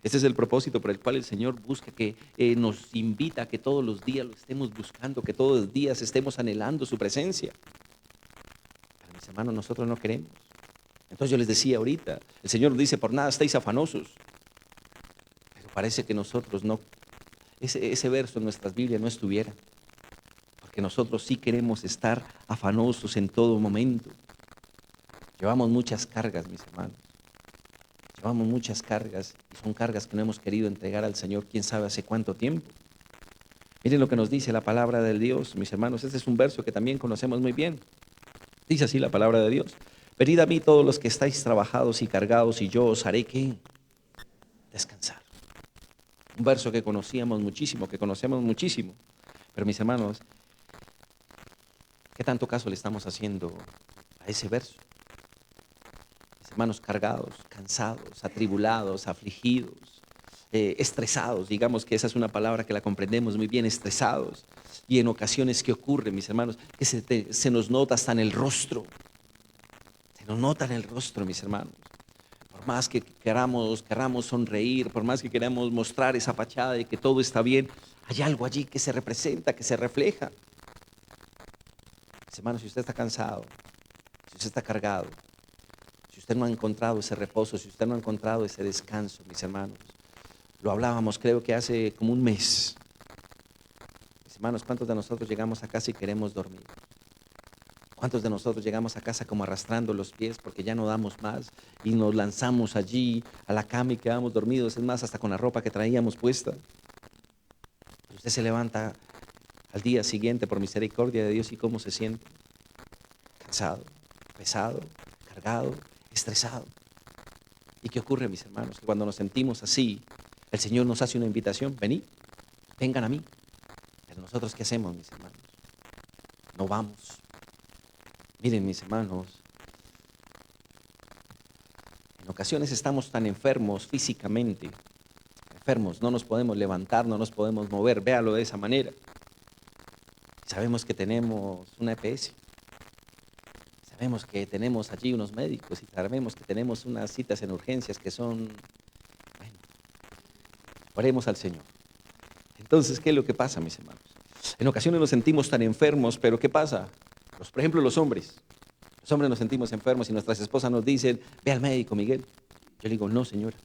Ese es el propósito por el cual el Señor busca que nos invita a que todos los días lo estemos buscando, que todos los días estemos anhelando su presencia. Pero mis hermanos, nosotros no queremos. Entonces yo les decía ahorita, el Señor dice, por nada estáis afanosos. Pero parece que nosotros no, ese verso en nuestras Biblias no estuviera. Porque nosotros sí queremos estar afanosos en todo momento. Llevamos muchas cargas, mis hermanos. Llevamos muchas cargas y son cargas que no hemos querido entregar al Señor quién sabe hace cuánto tiempo. Miren lo que nos dice la palabra del Dios, mis hermanos. Este es un verso que también conocemos muy bien. Dice así la palabra de Dios. Venid a mí todos los que estáis trabajados y cargados y yo os haré ¿qué? Descansar. Un verso que conocíamos muchísimo, que conocemos muchísimo. Pero mis hermanos, ¿qué tanto caso le estamos haciendo a ese verso? Mis hermanos, cargados, cansados, atribulados, afligidos, estresados, digamos que esa es una palabra que la comprendemos muy bien, estresados. Y en ocasiones, ¿qué ocurre, mis hermanos? Que se nos nota hasta en el rostro. Se nos nota en el rostro, mis hermanos. Por más que queramos sonreír, por más que queramos mostrar esa fachada de que todo está bien, hay algo allí que se representa, que se refleja. Mis hermanos, si usted está cansado, si usted está cargado, si usted no ha encontrado ese reposo, si usted no ha encontrado ese descanso, mis hermanos, lo hablábamos creo que hace como un mes. Mis hermanos, ¿cuántos de nosotros llegamos a casa y queremos dormir? ¿Cuántos de nosotros llegamos a casa como arrastrando los pies porque ya no damos más y nos lanzamos allí a la cama y quedamos dormidos? Es más, hasta con la ropa que traíamos puesta. Usted se levanta al día siguiente por misericordia de Dios y ¿cómo se siente? Cansado, pesado, cargado, estresado. ¿Y qué ocurre, mis hermanos? Que cuando nos sentimos así, el Señor nos hace una invitación. Venid, vengan a mí. Pero nosotros, ¿qué hacemos, mis hermanos? No vamos. Miren, mis hermanos, en ocasiones estamos tan enfermos físicamente, enfermos, no nos podemos levantar, no nos podemos mover, véalo de esa manera. Sabemos que tenemos una EPS, sabemos que tenemos allí unos médicos y sabemos que tenemos unas citas en urgencias que son, bueno, oremos al Señor. Entonces, ¿qué es lo que pasa, mis hermanos? En ocasiones nos sentimos tan enfermos, pero ¿qué pasa? Por ejemplo, los hombres nos sentimos enfermos y nuestras esposas nos dicen, ve al médico, Miguel. Yo le digo, no, señora,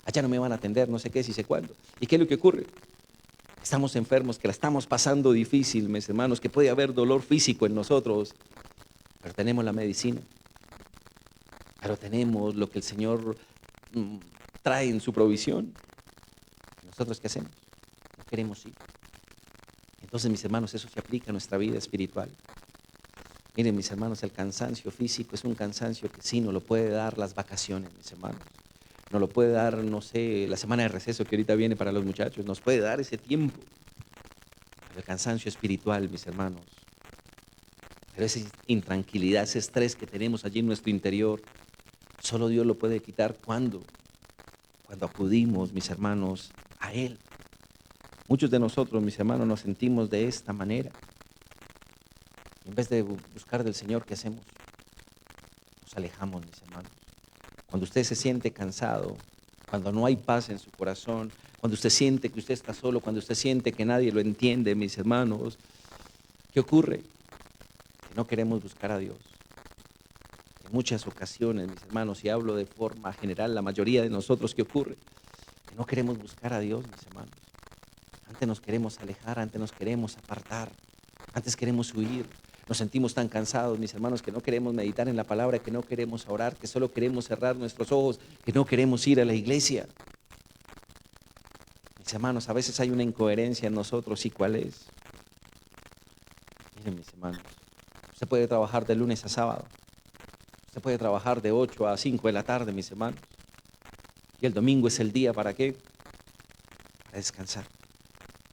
allá no me van a atender, no sé qué, si sé cuándo. ¿Y qué es lo que ocurre? Estamos enfermos, que la estamos pasando difícil, mis hermanos, que puede haber dolor físico en nosotros, pero tenemos la medicina, pero tenemos lo que el Señor trae en su provisión. ¿Nosotros qué hacemos? No queremos ir. Entonces, mis hermanos, eso se aplica a nuestra vida espiritual. Miren, mis hermanos, el cansancio físico es un cansancio que sí nos lo puede dar las vacaciones, mis hermanos. Nos lo puede dar, no sé, la semana de receso que ahorita viene para los muchachos. Nos puede dar ese tiempo. Pero el cansancio espiritual, mis hermanos. Pero esa intranquilidad, ese estrés que tenemos allí en nuestro interior, solo Dios lo puede quitar. ¿Cuándo? Cuando acudimos, mis hermanos, a Él. Muchos de nosotros, mis hermanos, nos sentimos de esta manera. En vez de buscar del Señor, ¿qué hacemos? Nos alejamos, mis hermanos. Cuando usted se siente cansado, cuando no hay paz en su corazón, cuando usted siente que usted está solo, cuando usted siente que nadie lo entiende, mis hermanos, ¿qué ocurre? Que no queremos buscar a Dios. En muchas ocasiones, mis hermanos, y hablo de forma general, la mayoría de nosotros, ¿qué ocurre? Que no queremos buscar a Dios, mis hermanos. Antes nos queremos alejar, antes nos queremos apartar, antes queremos huir. Nos sentimos tan cansados, mis hermanos, que no queremos meditar en la palabra, que no queremos orar, que solo queremos cerrar nuestros ojos, que no queremos ir a la iglesia. Mis hermanos, a veces hay una incoherencia en nosotros. ¿Y cuál es? Miren, mis hermanos, usted puede trabajar de lunes a sábado. Usted puede trabajar de 8 a 5 de la tarde, mis hermanos. Y el domingo es el día, ¿para qué? Para descansar.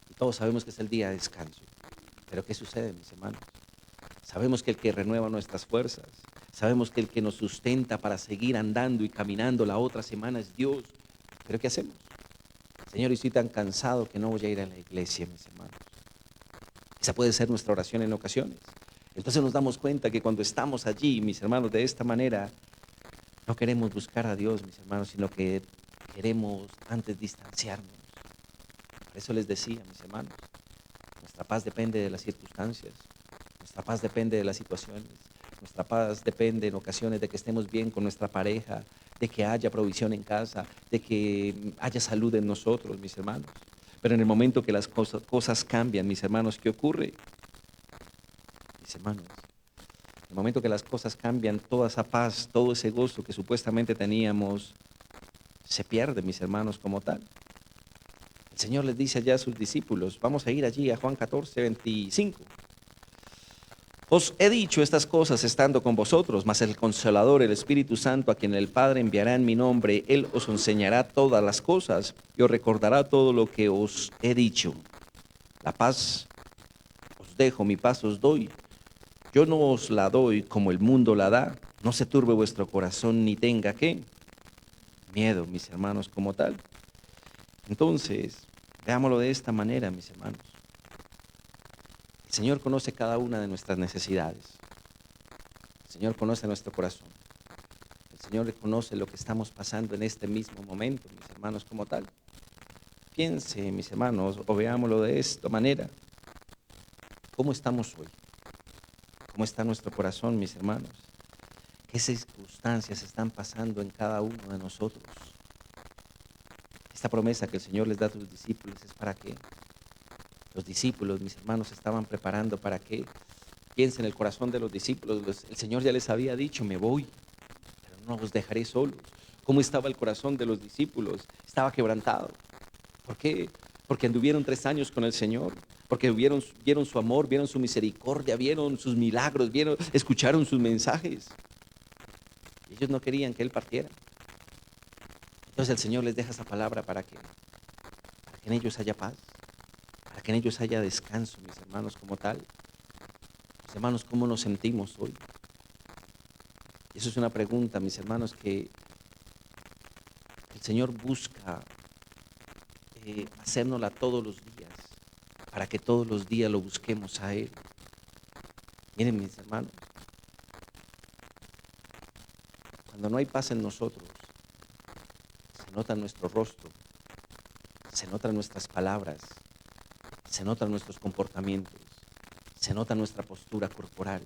Y todos sabemos que es el día de descanso. Pero ¿qué sucede, mis hermanos? Sabemos que el que renueva nuestras fuerzas, sabemos que el que nos sustenta para seguir andando y caminando la otra semana es Dios. ¿Pero qué hacemos? Señor, estoy tan cansado que no voy a ir a la iglesia, mis hermanos. Esa puede ser nuestra oración en ocasiones. Entonces nos damos cuenta que cuando estamos allí, mis hermanos, de esta manera, no queremos buscar a Dios, mis hermanos, sino que queremos antes distanciarnos. Por eso les decía, mis hermanos, nuestra paz depende de las circunstancias, nuestra paz depende de las situaciones, nuestra paz depende en ocasiones de que estemos bien con nuestra pareja, de que haya provisión en casa, de que haya salud en nosotros, mis hermanos. Pero en el momento que las cosas cambian, mis hermanos, ¿qué ocurre? Mis hermanos, en el momento que las cosas cambian, toda esa paz, todo ese gozo que supuestamente teníamos, se pierde, mis hermanos, como tal. El Señor les dice allá a sus discípulos, vamos a ir allí a Juan 14, 25. Os he dicho estas cosas estando con vosotros, mas el Consolador, el Espíritu Santo, a quien el Padre enviará en mi nombre, Él os enseñará todas las cosas y os recordará todo lo que os he dicho. La paz os dejo, mi paz os doy. Yo no os la doy como el mundo la da. No se turbe vuestro corazón ni tenga ¿qué? Miedo, mis hermanos, como tal. Entonces, veámoslo de esta manera, mis hermanos. El Señor conoce cada una de nuestras necesidades. El Señor conoce nuestro corazón. El Señor conoce lo que estamos pasando en este mismo momento, mis hermanos, como tal. Piense, mis hermanos, o veámoslo de esta manera. ¿Cómo estamos hoy? ¿Cómo está nuestro corazón, mis hermanos? ¿Qué circunstancias están pasando en cada uno de nosotros? Esta promesa que el Señor les da a sus discípulos es para qué. Los discípulos, mis hermanos, estaban preparando para qué. Piensen en el corazón de los discípulos. El Señor ya les había dicho, me voy, pero no os dejaré solos. ¿Cómo estaba el corazón de los discípulos? Estaba quebrantado. ¿Por qué? Porque anduvieron 3 años con el Señor, porque vieron su amor, vieron su misericordia, vieron sus milagros, escucharon sus mensajes. Y ellos no querían que Él partiera. Entonces el Señor les deja esa palabra para que en ellos haya paz, para que en ellos haya descanso, mis hermanos, como tal. Mis hermanos, ¿cómo nos sentimos hoy? Y eso es una pregunta, mis hermanos, que el Señor busca hacérnosla todos los días, para que todos los días lo busquemos a Él. Miren, mis hermanos, cuando no hay paz en nosotros, se nota en nuestro rostro, se notan nuestras palabras, se notan nuestros comportamientos, se nota nuestra postura corporal.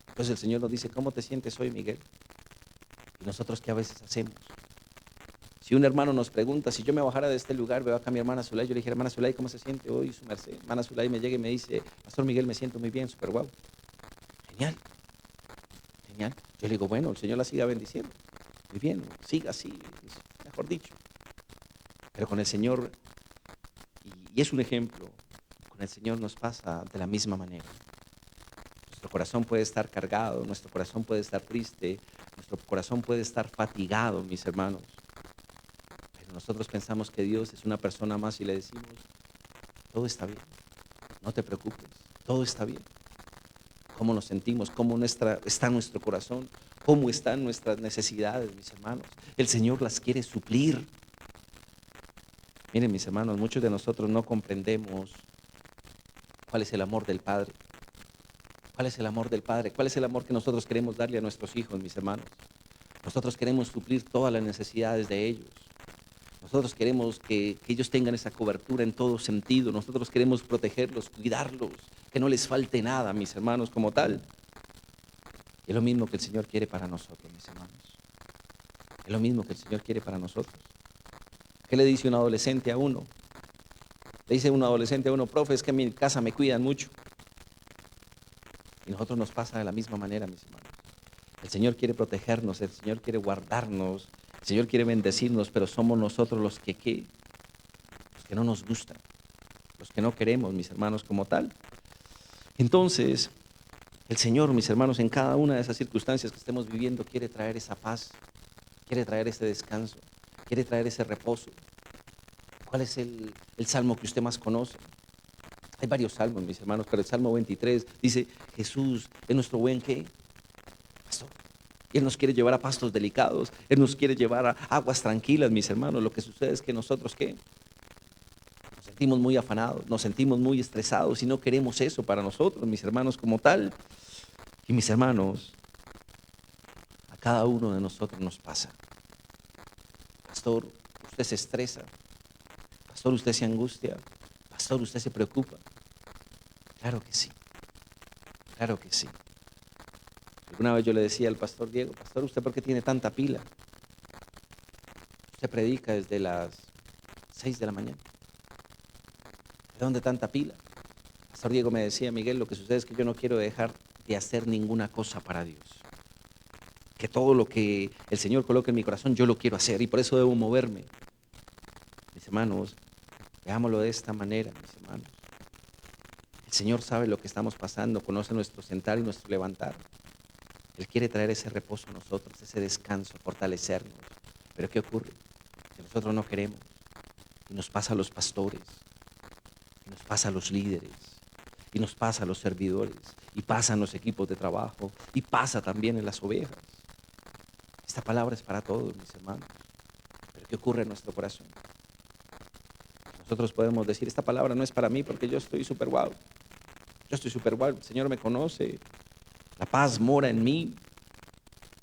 Entonces el Señor nos dice, ¿cómo te sientes hoy, Miguel? Y nosotros, ¿qué a veces hacemos? Si un hermano nos pregunta, si yo me bajara de este lugar, veo acá a mi hermana Zulay, yo le dije, hermana Zulay, ¿cómo se siente hoy su merced? Hermana Zulay me llega y me dice, Pastor Miguel, me siento muy bien, súper guau. Genial, genial. Yo le digo, bueno, el Señor la siga bendiciendo. Muy bien, siga así, mejor dicho. Pero con el Señor, y es un ejemplo, con el Señor nos pasa de la misma manera. Nuestro corazón puede estar cargado, nuestro corazón puede estar triste, nuestro corazón puede estar fatigado, mis hermanos. Pero nosotros pensamos que Dios es una persona más y le decimos, todo está bien, no te preocupes, todo está bien. ¿Cómo nos sentimos? ¿Cómo está nuestro corazón? ¿Cómo están nuestras necesidades, mis hermanos? El Señor las quiere suplir. Miren, mis hermanos, muchos de nosotros no comprendemos cuál es el amor del Padre. ¿Cuál es el amor del Padre? ¿Cuál es el amor que nosotros queremos darle a nuestros hijos, mis hermanos? Nosotros queremos suplir todas las necesidades de ellos. Nosotros queremos que ellos tengan esa cobertura en todo sentido. Nosotros queremos protegerlos, cuidarlos, que no les falte nada, mis hermanos, como tal. Y es lo mismo que el Señor quiere para nosotros, mis hermanos. Es lo mismo que el Señor quiere para nosotros. ¿Qué le dice un adolescente a uno? Le dice un adolescente a uno, profe, es que en mi casa me cuidan mucho. Y nosotros nos pasa de la misma manera, mis hermanos. El Señor quiere protegernos, el Señor quiere guardarnos, el Señor quiere bendecirnos, pero somos nosotros los que no nos gustan, los que no queremos, mis hermanos, como tal. Entonces, el Señor, mis hermanos, en cada una de esas circunstancias que estemos viviendo, quiere traer esa paz, quiere traer ese descanso, quiere traer ese reposo. ¿Cuál es el salmo que usted más conoce? Hay varios salmos, mis hermanos, pero el Salmo 23 dice, Jesús es nuestro buen ¿qué? Pastor. Y Él nos quiere llevar a pastos delicados. Él nos quiere llevar a aguas tranquilas, mis hermanos. Lo que sucede es que nosotros, ¿qué? Nos sentimos muy afanados, nos sentimos muy estresados y no queremos eso para nosotros, mis hermanos, como tal. Y mis hermanos, a cada uno de nosotros nos pasa. Pastor, usted se estresa. Pastor, usted se angustia. Pastor, usted se preocupa. Claro que sí. Claro que sí. Alguna vez yo le decía al pastor Diego, pastor, ¿usted por qué tiene tanta pila? Usted predica desde las 6 de la mañana. ¿De dónde tanta pila? Pastor Diego me decía, Miguel, lo que sucede es que yo no quiero dejar de hacer ninguna cosa para Dios. Que todo lo que el Señor coloque en mi corazón, yo lo quiero hacer y por eso debo moverme. Mis hermanos, veámoslo de esta manera, mis hermanos. El Señor sabe lo que estamos pasando, conoce nuestro sentar y nuestro levantar. Él quiere traer ese reposo a nosotros, ese descanso, fortalecernos. Pero ¿qué ocurre? Que nosotros no queremos. Y nos pasa a los pastores, y nos pasa a los líderes, y nos pasa a los servidores, y pasa en los equipos de trabajo, y pasa también en las ovejas. Esta palabra es para todos, mis hermanos. Pero ¿qué ocurre en nuestro corazón? Nosotros podemos decir, esta palabra no es para mí porque yo estoy súper guau. Yo estoy súper guau, el Señor me conoce. La paz mora en mí.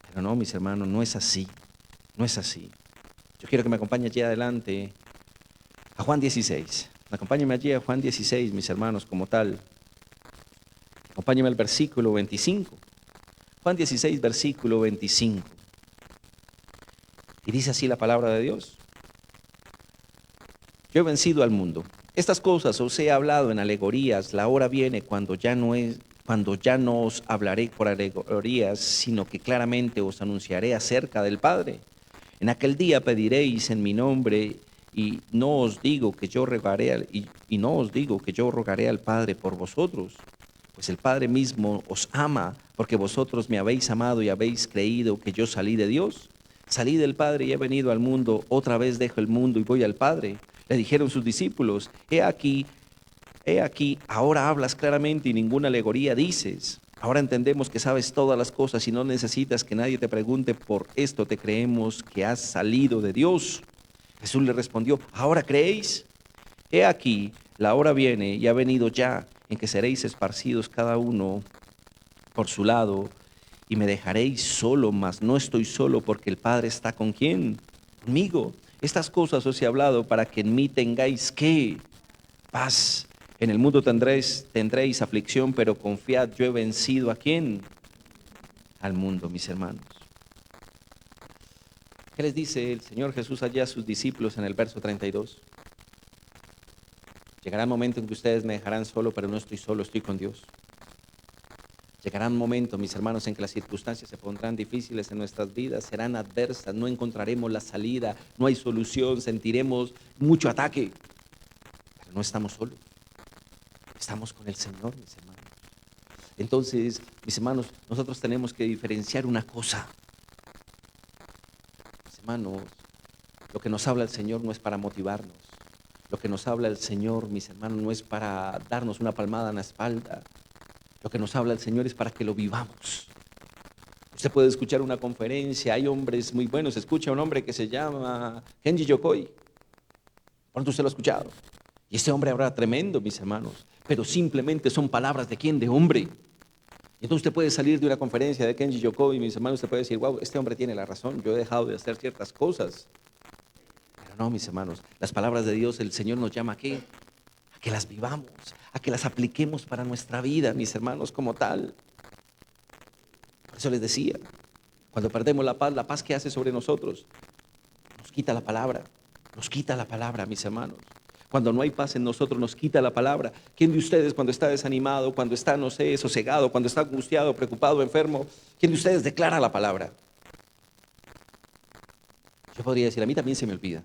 Pero no, mis hermanos, no es así. No es así. Yo quiero que me acompañe allí adelante a Juan 16. Acompáñenme allí a Juan 16, mis hermanos, como tal. Acompáñenme al versículo 25. Juan 16, versículo 25. Y dice así la palabra de Dios. Yo he vencido al mundo. Estas cosas os he hablado en alegorías. La hora viene cuando ya no os hablaré por alegorías, sino que claramente os anunciaré acerca del Padre. En aquel día pediréis en mi nombre, y no os digo que yo rogaré al Padre por vosotros, pues el Padre mismo os ama, porque vosotros me habéis amado y habéis creído que yo salí de Dios. Salí del Padre y he venido al mundo, otra vez dejo el mundo y voy al Padre. Le dijeron sus discípulos, he aquí, ahora hablas claramente y ninguna alegoría dices. Ahora entendemos que sabes todas las cosas y no necesitas que nadie te pregunte, por esto te creemos que has salido de Dios. Jesús le respondió, ¿ahora creéis? He aquí, la hora viene y ha venido ya en que seréis esparcidos cada uno por su lado y me dejaréis solo, mas no estoy solo porque el Padre está ¿con quién? Conmigo. Estas cosas os he hablado para que en mí tengáis ¿qué? Paz. En el mundo tendréis aflicción, pero confiad, yo he vencido ¿a quién? Al mundo, mis hermanos. ¿Qué les dice el Señor Jesús allá a sus discípulos en el verso 32? Llegará un momento en que ustedes me dejarán solo, pero no estoy solo, estoy con Dios. Llegará un momento, mis hermanos, en que las circunstancias se pondrán difíciles en nuestras vidas, serán adversas, no encontraremos la salida, no hay solución, sentiremos mucho ataque, pero no estamos solos, estamos con el Señor, mis hermanos. Entonces, mis hermanos, nosotros tenemos que diferenciar una cosa. Mis hermanos, lo que nos habla el Señor no es para motivarnos, lo que nos habla el Señor, mis hermanos, no es para darnos una palmada en la espalda. Lo que nos habla el Señor es para que lo vivamos. Usted puede escuchar una conferencia, hay hombres muy buenos. Escucha a un hombre que se llama Kenji Yokoi. ¿Cuánto usted lo ha escuchado? Y este hombre habrá tremendo, mis hermanos. Pero simplemente son palabras de quién, de hombre. Y entonces usted puede salir de una conferencia de Kenji Yokoi, mis hermanos, usted puede decir, wow, este hombre tiene la razón, yo he dejado de hacer ciertas cosas. Pero no, mis hermanos, las palabras de Dios, el Señor nos llama ¿a qué? A que las vivamos, a que las apliquemos para nuestra vida, mis hermanos, como tal. Por eso les decía, cuando perdemos la paz que hace sobre nosotros, nos quita la palabra, mis hermanos. Cuando no hay paz en nosotros, nos quita la palabra. ¿Quién de ustedes cuando está desanimado, cuando está, no sé, sosegado, cuando está angustiado, preocupado, enfermo, quién de ustedes declara la palabra? Yo podría decir, a mí también se me olvida.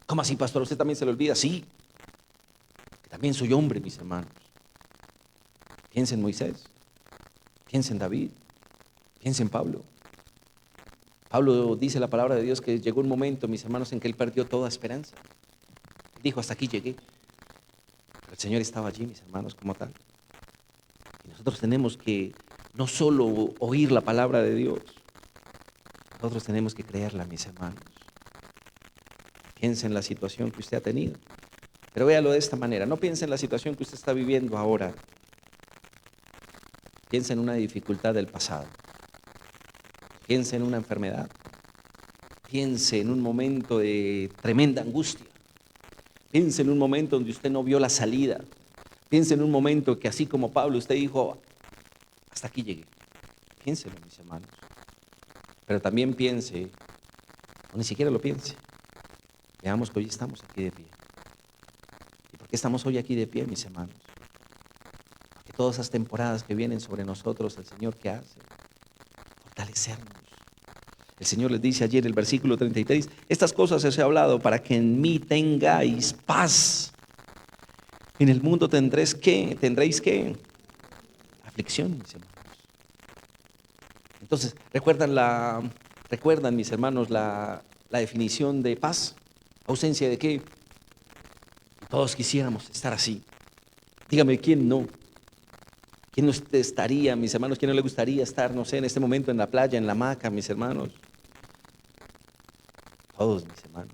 ¿Cómo así, pastor? ¿A usted también se le olvida? Sí. También soy hombre, mis hermanos. Piensa en Moisés, piensa en David, piensa en Pablo. Pablo dice la palabra de Dios que llegó un momento, mis hermanos, en que él perdió toda esperanza. Dijo, hasta aquí llegué. Pero el Señor estaba allí, mis hermanos, como tal. Y nosotros tenemos que no solo oír la palabra de Dios, nosotros tenemos que creerla, mis hermanos. Piense en la situación que usted ha tenido, pero véalo de esta manera. No piense en la situación que usted está viviendo ahora. Piense en una dificultad del pasado. Piense en una enfermedad. Piense en un momento de tremenda angustia. Piense en un momento donde usted no vio la salida. Piense en un momento que, así como Pablo, usted dijo: hasta aquí llegué. Piénselo, mis hermanos. Pero también piense, o ni siquiera lo piense, veamos que hoy estamos aquí de pie. ¿Y por qué estamos hoy aquí de pie, mis hermanos? Porque todas esas temporadas que vienen sobre nosotros, el Señor, ¿qué hace? Fortalecernos. El Señor les dice ayer en el versículo 33: estas cosas os he hablado para que en mí tengáis paz. En el mundo tendréis qué, aflicción, mis hermanos. Entonces, recuerdan, mis hermanos, la definición de paz. ¿Ausencia de qué? Todos quisiéramos estar así. Dígame, ¿quién no? ¿Quién no estaría, mis hermanos? ¿Quién no le gustaría estar, no sé, en este momento en la playa, en la hamaca, mis hermanos? Todos, mis hermanos.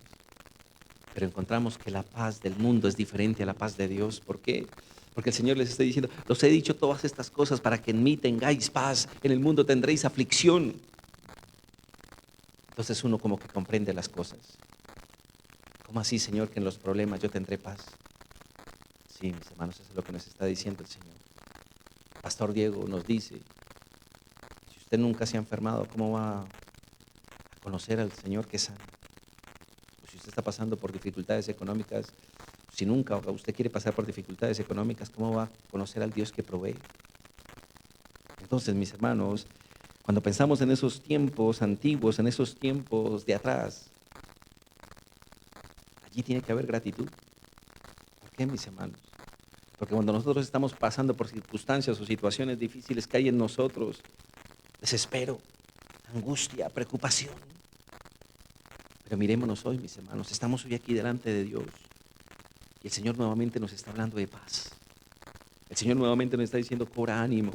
Pero encontramos que la paz del mundo es diferente a la paz de Dios. ¿Por qué? Porque el Señor les está diciendo: los he dicho todas estas cosas para que en mí tengáis paz. En el mundo tendréis aflicción. Entonces uno como que comprende las cosas. ¿Cómo así, Señor, que en los problemas yo tendré paz? Sí, mis hermanos, eso es lo que nos está diciendo el Señor. Pastor Diego nos dice: si usted nunca se ha enfermado, ¿cómo va a conocer al Señor que sana? O si usted está pasando por dificultades económicas, si nunca usted quiere pasar por dificultades económicas, ¿cómo va a conocer al Dios que provee? Entonces, mis hermanos, cuando pensamos en esos tiempos antiguos, en esos tiempos de atrás, allí tiene que haber gratitud. ¿Por qué, mis hermanos? Porque cuando nosotros estamos pasando por circunstancias o situaciones difíciles, que hay en nosotros desespero, angustia, preocupación. Pero mirémonos hoy, mis hermanos, estamos hoy aquí delante de Dios y el Señor nuevamente nos está hablando de paz. El Señor nuevamente nos está diciendo: cobra ánimo,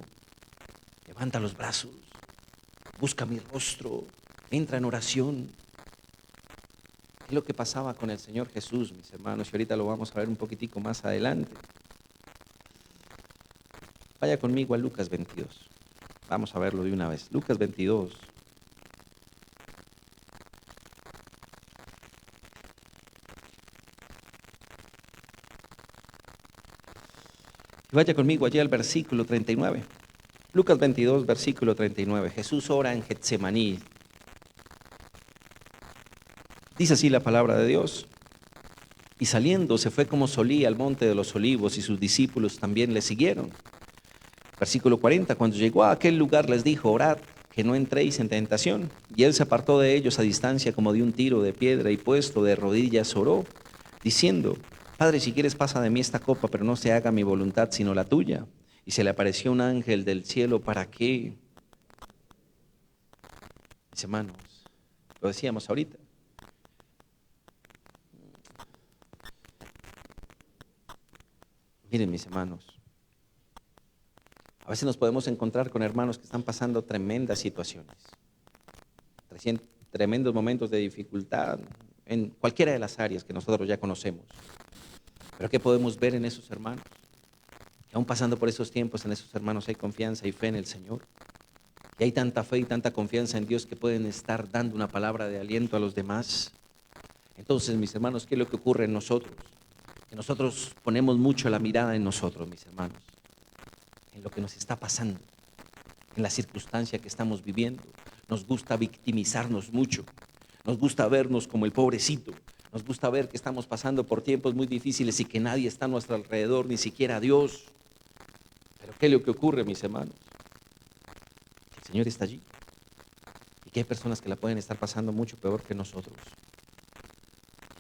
levanta los brazos, busca mi rostro, entra en oración. ¿Qué es lo que pasaba con el Señor Jesús, mis hermanos? Y ahorita lo vamos a ver un poquitico más adelante. Vaya conmigo a Lucas 22. Vamos a verlo de una vez. Lucas 22. Y vaya conmigo allí al versículo 39. Lucas 22, versículo 39. Jesús ora en Getsemaní. Dice así la palabra de Dios: y saliendo se fue como solía al monte de los olivos, y sus discípulos también le siguieron. Versículo 40. Cuando llegó a aquel lugar les dijo: orad, que no entréis en tentación. Y él se apartó de ellos a distancia como de un tiro de piedra, y puesto de rodillas oró, diciendo: Padre, si quieres, pasa de mí esta copa, pero no se haga mi voluntad sino la tuya. Y se le apareció un ángel del cielo. ¿Para qué? Mis hermanos, lo decíamos ahorita. Miren, mis hermanos, a veces nos podemos encontrar con hermanos que están pasando tremendas situaciones, tremendos momentos de dificultad en cualquiera de las áreas que nosotros ya conocemos. Pero ¿qué podemos ver en esos hermanos? Que aún pasando por esos tiempos, en esos hermanos hay confianza y fe en el Señor. Y hay tanta fe y tanta confianza en Dios que pueden estar dando una palabra de aliento a los demás. Entonces, mis hermanos, ¿qué es lo que ocurre en nosotros? Que nosotros ponemos mucho la mirada en nosotros, mis hermanos, en lo que nos está pasando, en la circunstancia que estamos viviendo. Nos gusta victimizarnos mucho, nos gusta vernos como el pobrecito, nos gusta ver que estamos pasando por tiempos muy difíciles y que nadie está a nuestro alrededor, ni siquiera Dios. Pero ¿qué es lo que ocurre, mis hermanos? El Señor está allí y que hay personas que la pueden estar pasando mucho peor que nosotros.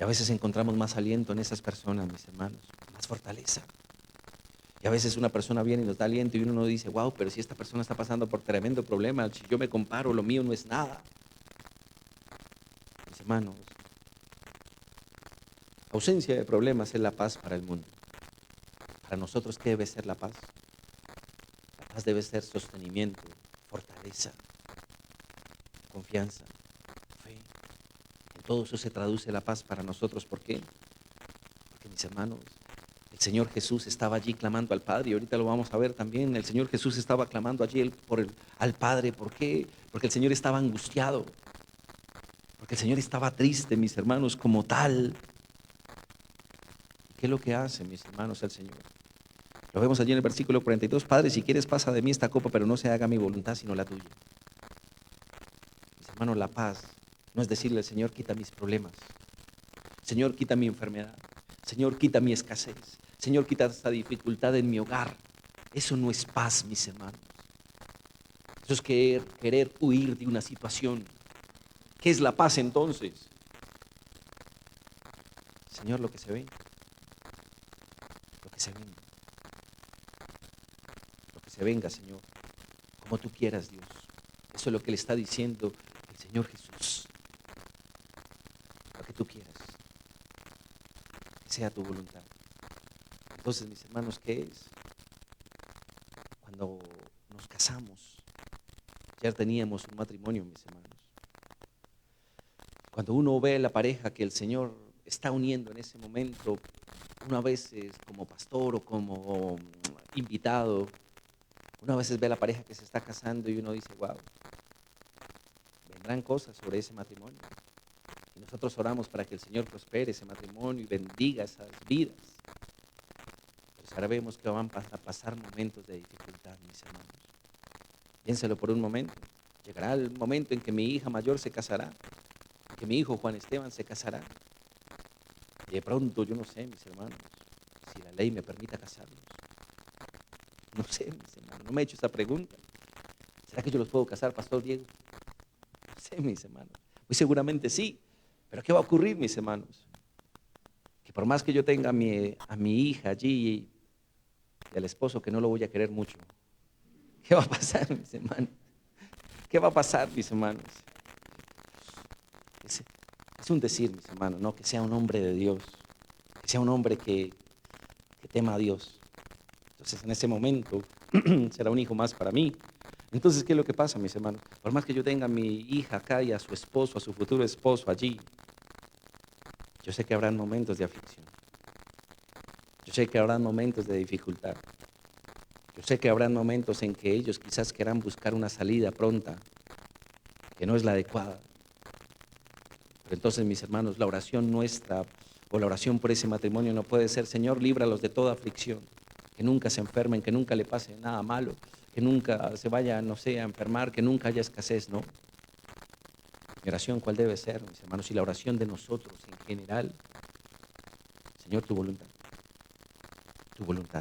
Y a veces encontramos más aliento en esas personas, mis hermanos, más fortaleza. Y a veces una persona viene y nos da aliento y uno no dice: wow, pero si esta persona está pasando por tremendo problema, si yo me comparo, lo mío no es nada. Mis hermanos, ausencia de problemas es la paz para el mundo. Para nosotros, ¿qué debe ser la paz? La paz debe ser sostenimiento, fortaleza, confianza, fe. En todo eso se traduce la paz para nosotros. ¿Por qué? Porque, mis hermanos, el Señor Jesús estaba allí clamando al Padre, y ahorita lo vamos a ver también. El Señor Jesús estaba clamando allí al Padre. ¿Por qué? Porque el Señor estaba angustiado, porque el Señor estaba triste, mis hermanos, como tal. ¿Qué es lo que hace, mis hermanos, el Señor? Lo vemos allí en el versículo 42. Padre, si quieres pasa de mí esta copa, pero no se haga mi voluntad sino la tuya. Mis hermanos, la paz no es decirle al Señor, quita mis problemas, Señor, quita mi enfermedad, Señor, quita mi escasez, Señor, quita esta dificultad en mi hogar. Eso no es paz, mis hermanos. Eso es querer huir de una situación. ¿Qué es la paz entonces? Señor, lo que se ve, lo que se venga, lo que se venga, Señor, como tú quieras, Dios. Eso es lo que le está diciendo el Señor Jesús. Lo que tú quieras, que sea tu voluntad. Entonces, mis hermanos, ¿qué es? Cuando nos casamos, ya teníamos un matrimonio, mis hermanos. Cuando uno ve la pareja que el Señor está uniendo en ese momento, uno a veces como pastor o como invitado, uno a veces ve la pareja que se está casando y uno dice, wow, vendrán cosas sobre ese matrimonio. Y nosotros oramos para que el Señor prospere ese matrimonio y bendiga esas vidas. Pero ahora vemos que van a pasar momentos de dificultad, mis hermanos. Piénselo por un momento. Llegará el momento en que mi hija mayor se casará, que mi hijo Juan Esteban se casará. Y de pronto, yo no sé, mis hermanos, si la ley me permita casarlos. No sé, mis hermanos, no me he hecho esa pregunta. ¿Será que yo los puedo casar, Pastor Diego? No sé, mis hermanos. Muy seguramente sí. Pero ¿qué va a ocurrir, mis hermanos? Que por más que yo tenga a mi hija allí y al esposo que no lo voy a querer mucho, ¿qué va a pasar, mis hermanos? ¿Qué va a pasar, mis hermanos? Es un decir, mis hermanos, ¿no? Que sea un hombre de Dios, que sea un hombre que tema a Dios. Entonces, en ese momento, será un hijo más para mí. Entonces, ¿qué es lo que pasa, mis hermanos? Por más que yo tenga a mi hija acá y a su esposo, a su futuro esposo allí, yo sé que habrán momentos de aflicción. Yo sé que habrán momentos de dificultad. Yo sé que habrán momentos en que ellos quizás quieran buscar una salida pronta, que no es la adecuada. Pero entonces, mis hermanos, la oración nuestra o la oración por ese matrimonio no puede ser, Señor, líbralos de toda aflicción, que nunca se enfermen, que nunca le pase nada malo, que nunca se vaya, no sé, a enfermar, que nunca haya escasez, ¿no? Mi oración, ¿cuál debe ser, mis hermanos? Y la oración de nosotros en general, Señor, tu voluntad,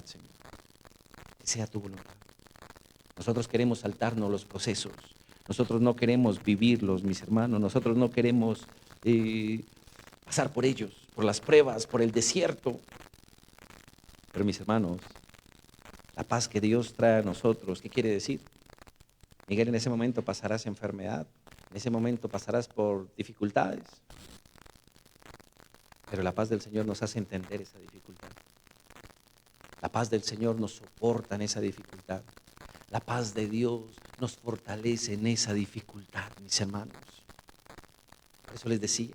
Señor, que sea tu voluntad. Nosotros queremos saltarnos los procesos, nosotros no queremos vivirlos, mis hermanos, nosotros no queremos pasar por ellos, por las pruebas, por el desierto. Pero, mis hermanos, la paz que Dios trae a nosotros, ¿qué quiere decir? Miguel, en ese momento pasarás enfermedad, en ese momento pasarás por dificultades, pero la paz del Señor nos hace entender esa dificultad. La paz del Señor nos soporta en esa dificultad. La paz de Dios nos fortalece en esa dificultad, mis hermanos. Por eso les decía,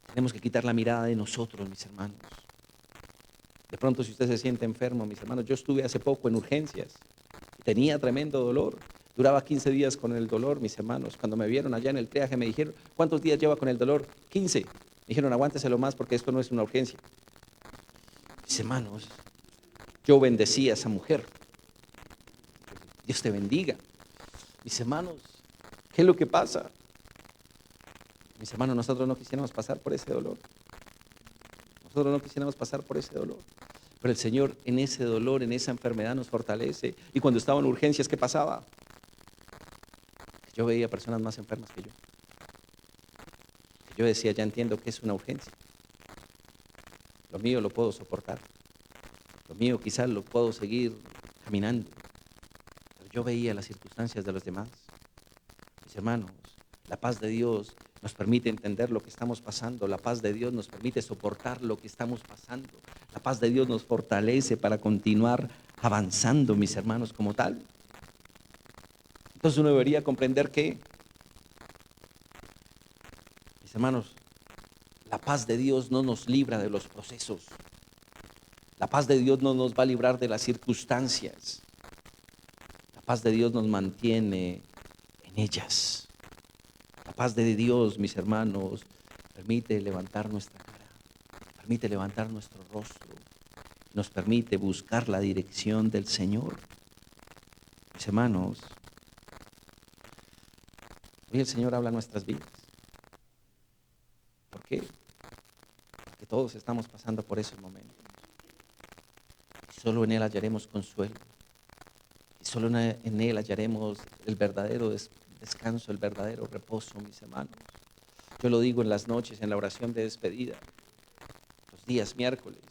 tenemos que quitar la mirada de nosotros, mis hermanos. De pronto, si usted se siente enfermo, mis hermanos, yo estuve hace poco en urgencias, tenía tremendo dolor, duraba 15 días con el dolor, mis hermanos. Cuando me vieron allá en el triaje me dijeron, ¿cuántos días lleva con el dolor? 15. Me dijeron, aguánteselo más porque esto no es una urgencia. Mis hermanos, yo bendecí a esa mujer. Dios te bendiga. Mis hermanos, ¿qué es lo que pasa? Mis hermanos, nosotros no quisiéramos pasar por ese dolor. Nosotros no quisiéramos pasar por ese dolor. Pero el Señor en ese dolor, en esa enfermedad nos fortalece. Y cuando estaba en urgencias, ¿qué pasaba? Yo veía personas más enfermas que yo. Yo decía, ya entiendo que es una urgencia. Lo mío lo puedo soportar. Lo mío quizás lo puedo seguir caminando. Pero yo veía las circunstancias de los demás. Mis hermanos, la paz de Dios nos permite entender lo que estamos pasando. La paz de Dios nos permite soportar lo que estamos pasando. La paz de Dios nos fortalece para continuar avanzando, mis hermanos, como tal. Entonces uno debería comprender que, mis hermanos, la paz de Dios no nos libra de los procesos. La paz de Dios no nos va a librar de las circunstancias. La paz de Dios nos mantiene en ellas. La paz de Dios, mis hermanos, permite levantar nuestra cara, permite levantar nuestro rostro, nos permite buscar la dirección del Señor. Mis hermanos, hoy el Señor habla a nuestras vidas. ¿Por qué? Porque todos estamos pasando por esos momentos. Y solo en Él hallaremos consuelo. Y solo en Él hallaremos el verdadero descanso, el verdadero reposo, mis hermanos. Yo lo digo en las noches, en la oración de despedida, los días miércoles.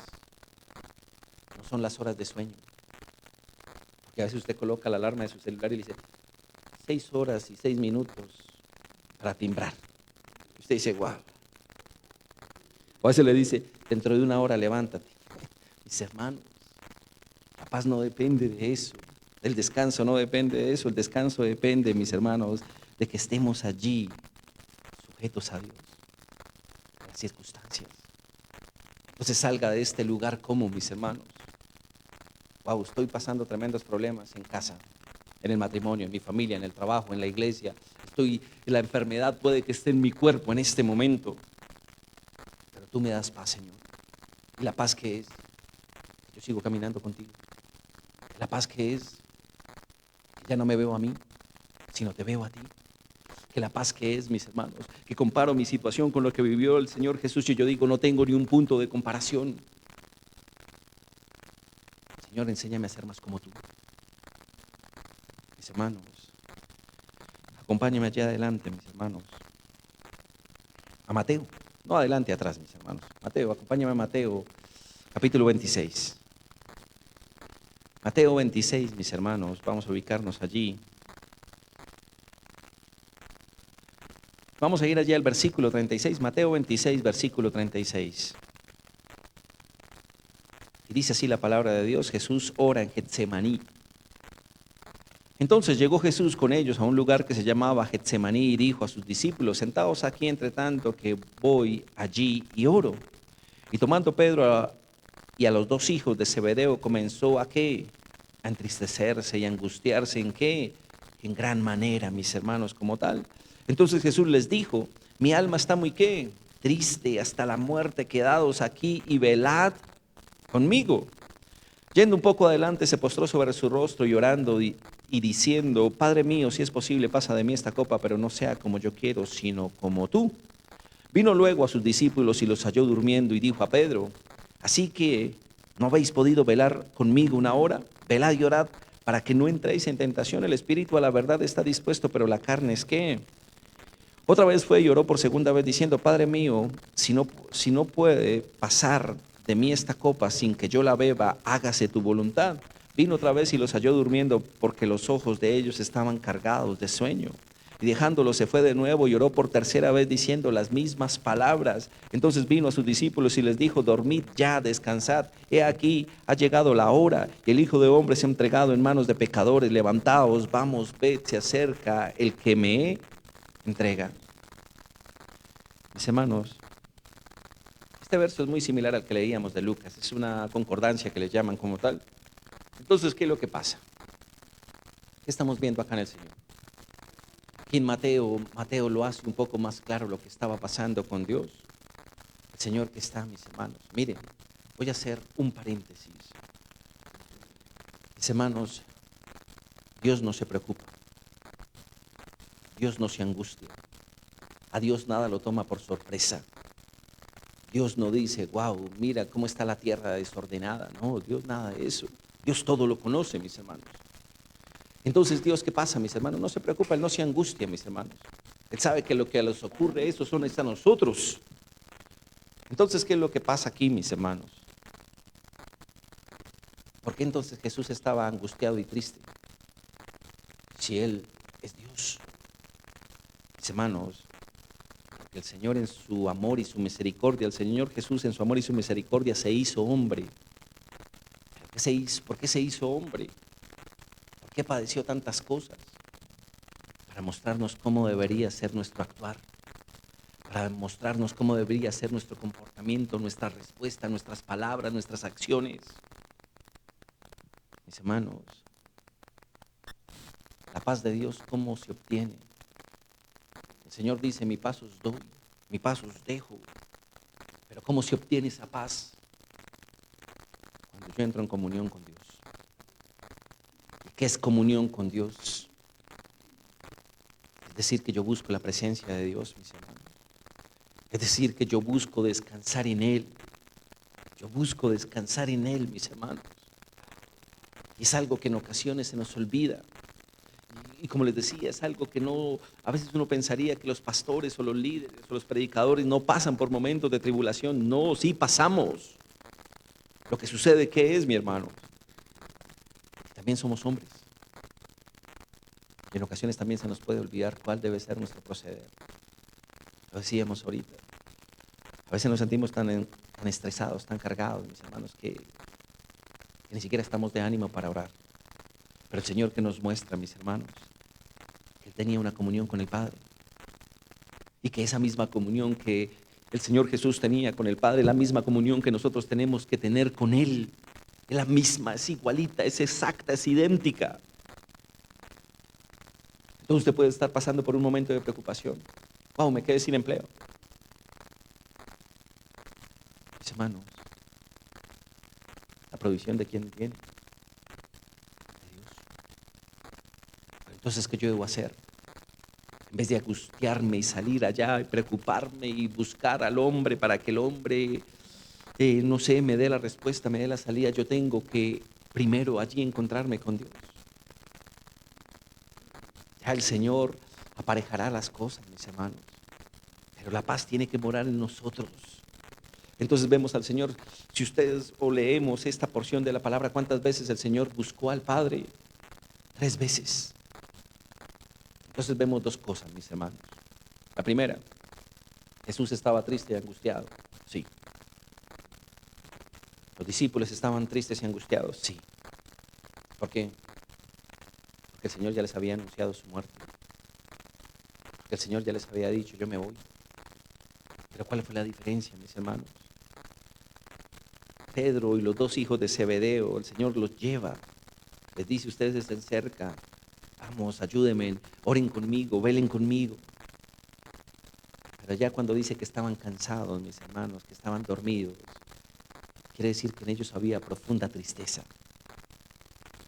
No son las horas de sueño. Porque a veces usted coloca la alarma de su celular y le dice 6 horas y 6 minutos para timbrar. Y usted dice, wow. O a veces le dice, dentro de 1 hora levántate. Mis hermanos, la paz no depende de eso. El descanso no depende de eso. El descanso depende, mis hermanos, de que estemos allí, sujetos a Dios, a las circunstancias. Entonces salga de este lugar como, mis hermanos. Wow, estoy pasando tremendos problemas en casa, en el matrimonio, en mi familia, en el trabajo, en la iglesia. La enfermedad puede que esté en mi cuerpo en este momento. Pero tú me das paz, Señor. Y la paz que es, yo sigo caminando contigo. La paz que es, que ya no me veo a mí, sino te veo a ti. Que la paz que es, mis hermanos, que comparo mi situación con lo que vivió el Señor Jesús y yo digo, no tengo ni un punto de comparación. Señor, enséñame a ser más como tú. Mis hermanos, acompáñame allá adelante, mis hermanos. A Mateo, no adelante, atrás, mis hermanos. Mateo, acompáñame a Mateo, capítulo 26. Mateo 26, mis hermanos, vamos a ubicarnos allí. Vamos a ir allí al versículo 36, Mateo 26, versículo 36. Y dice así la palabra de Dios: Jesús ora en Getsemaní. Entonces llegó Jesús con ellos a un lugar que se llamaba Getsemaní y dijo a sus discípulos: sentaos aquí entre tanto que voy allí y oro. Y tomando Pedro y a los 2 hijos de Zebedeo, comenzó a ¿qué? A entristecerse y a angustiarse. ¿En qué? En gran manera, mis hermanos, como tal. Entonces Jesús les dijo: mi alma está muy ¿qué? Triste hasta la muerte, quedaos aquí y velad conmigo. Yendo un poco adelante, se postró sobre su rostro llorando y diciendo: Padre mío, si es posible, pasa de mí esta copa, pero no sea como yo quiero, sino como tú. Vino luego a sus discípulos y los halló durmiendo y dijo a Pedro: así que no habéis podido velar conmigo 1 hora, velad y orad para que no entréis en tentación. El espíritu a la verdad está dispuesto, pero la carne es ¿qué? Otra vez fue y oró por segunda vez diciendo: Padre mío, si no puede pasar de mí esta copa sin que yo la beba, hágase tu voluntad. Vino otra vez y los halló durmiendo, porque los ojos de ellos estaban cargados de sueño. Y dejándolos se fue de nuevo y oró por tercera vez diciendo las mismas palabras. Entonces vino a sus discípulos y les dijo: dormid ya, descansad. He aquí, ha llegado la hora, y el Hijo de Hombre se ha entregado en manos de pecadores. Levantaos, vamos, ved, se acerca el que me entrega. Mis hermanos, este verso es muy similar al que leíamos de Lucas. Es una concordancia que le llaman como tal. Entonces, ¿qué es lo que pasa? ¿Qué estamos viendo acá en el Señor? Aquí en Mateo lo hace un poco más claro lo que estaba pasando con Dios. El Señor que está, mis hermanos. Miren, voy a hacer un paréntesis. Mis hermanos, Dios no se preocupa. Dios no se angustia. A Dios nada lo toma por sorpresa. Dios no dice: wow, mira cómo está la tierra desordenada. No, Dios nada de eso. Dios todo lo conoce, mis hermanos. Entonces, Dios, ¿qué pasa, mis hermanos? No se preocupa, Él no se angustia, mis hermanos. Él sabe que lo que les ocurre, eso son a nosotros. Entonces, ¿qué es lo que pasa aquí, mis hermanos? ¿Por qué entonces Jesús estaba angustiado y triste? Si Él es Dios. Mis hermanos, porque el Señor en su amor y su misericordia, el Señor Jesús en su amor y su misericordia se hizo hombre. ¿Por qué se hizo hombre? ¿Por qué padeció tantas cosas? mostrarnos cómo debería ser nuestro actuar, para mostrarnos cómo debería ser nuestro comportamiento, nuestra respuesta, nuestras palabras, nuestras acciones. Mis hermanos, la paz de Dios, ¿cómo se obtiene? El Señor dice, mi paz os doy, mi paz os dejo. Pero ¿cómo se obtiene esa paz? Cuando yo entro en comunión con Dios. ¿Qué es comunión con Dios? Es decir, que yo busco la presencia de Dios, mis hermanos. Es decir, que yo busco descansar en Él. Yo busco descansar en Él, mis hermanos. Y es algo que en ocasiones se nos olvida. Y como les decía, es algo que no, a veces uno pensaría que los pastores o los líderes o los predicadores no pasan por momentos de tribulación. No, sí pasamos. Lo que sucede, ¿qué es, mi hermano? También somos hombres. Y en ocasiones también se nos puede olvidar cuál debe ser nuestro proceder. Lo decíamos ahorita. A veces nos sentimos tan estresados, tan cargados, mis hermanos, que ni siquiera estamos de ánimo para orar. Pero el Señor que nos muestra, mis hermanos, que Él tenía una comunión con el Padre. Y que esa misma comunión que el Señor Jesús tenía con el Padre, la misma comunión que nosotros tenemos que tener con Él. Es la misma, es igualita, es exacta, es idéntica. Entonces usted puede estar pasando por un momento de preocupación. Wow, me quedé sin empleo. Mis hermanos, la provisión de quién viene, de Dios. Entonces, ¿qué yo debo hacer? En vez de angustiarme y salir allá y preocuparme y buscar al hombre para que el hombre, no sé, me dé la respuesta, me dé la salida, yo tengo que primero allí encontrarme con Dios. Ya el Señor aparejará las cosas, mis hermanos, pero la paz tiene que morar en nosotros. Entonces vemos al Señor, si ustedes o leemos esta porción de la palabra, ¿cuántas veces el Señor buscó al Padre? 3 veces. Entonces vemos 2 cosas, mis hermanos. La primera, Jesús estaba triste y angustiado. Sí. Los discípulos estaban tristes y angustiados. Sí. ¿Por qué? Porque el Señor ya les había anunciado su muerte. Porque el Señor ya les había dicho, yo me voy. Pero ¿cuál fue la diferencia, mis hermanos? Pedro y los 2 hijos de Zebedeo, el Señor los lleva. Les dice, ustedes estén cerca. Vamos, ayúdenme, oren conmigo, velen conmigo. Pero ya cuando dice que estaban cansados, mis hermanos, que estaban dormidos, quiere decir que en ellos había profunda tristeza.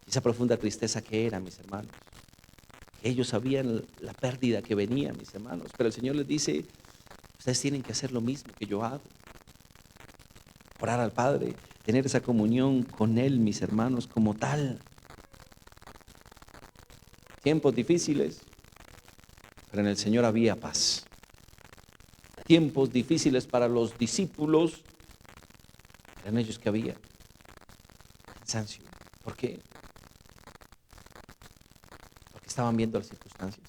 Esa profunda tristeza, ¿qué era, mis hermanos? Ellos sabían la pérdida que venía, mis hermanos, pero el Señor les dice, ustedes tienen que hacer lo mismo que yo hago. Orar al Padre, tener esa comunión con Él, mis hermanos, como tal. Tiempos difíciles, pero en el Señor había paz. Tiempos difíciles para los discípulos, pero en ellos que había cansancio. ¿Por qué? Porque estaban viendo las circunstancias,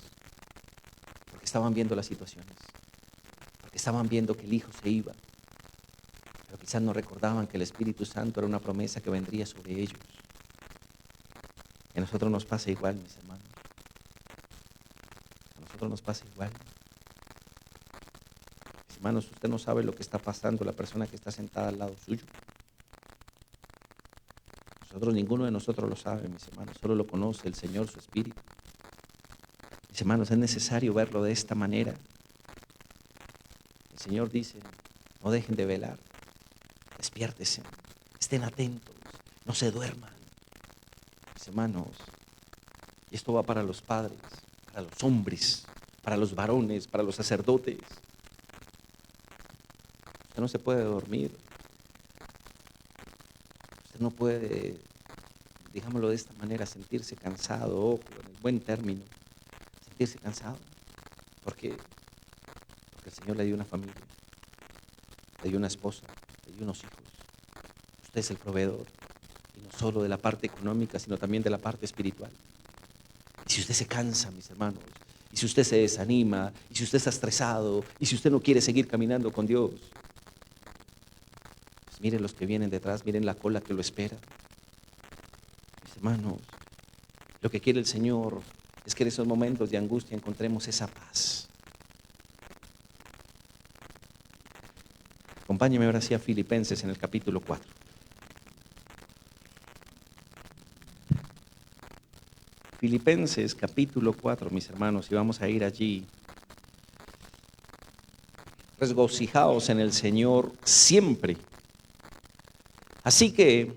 porque estaban viendo las situaciones, porque estaban viendo que el Hijo se iba, pero quizás no recordaban que el Espíritu Santo era una promesa que vendría sobre ellos. Y a nosotros nos pasa igual, mis hermanos. A nosotros nos pasa igual. Mis hermanos, usted no sabe lo que está pasando la persona que está sentada al lado suyo. Ninguno de nosotros lo sabe, mis hermanos, solo lo conoce el Señor, su Espíritu. Mis hermanos, es necesario verlo de esta manera. El Señor dice, no dejen de velar, despiértense, estén atentos, no se duerman. Mis hermanos, y esto va para los padres, para los hombres, para los varones, para los sacerdotes. Usted no se puede dormir. Usted no puede, digámoslo de esta manera, sentirse cansado, ojo, en el buen término, sentirse cansado. ¿Por qué? Porque el Señor le dio una familia, le dio una esposa, le dio unos hijos. Usted es el proveedor, y no solo de la parte económica, sino también de la parte espiritual. Y si usted se cansa, mis hermanos, y si usted se desanima, y si usted está estresado, y si usted no quiere seguir caminando con Dios, pues miren los que vienen detrás, miren la cola que lo espera. Mis hermanos, lo que quiere el Señor es que en esos momentos de angustia encontremos esa paz. Acompáñeme ahora sí a Filipenses en el capítulo 4. Filipenses capítulo 4, mis hermanos, y vamos a ir allí. Regocijaos en el Señor siempre. Así que,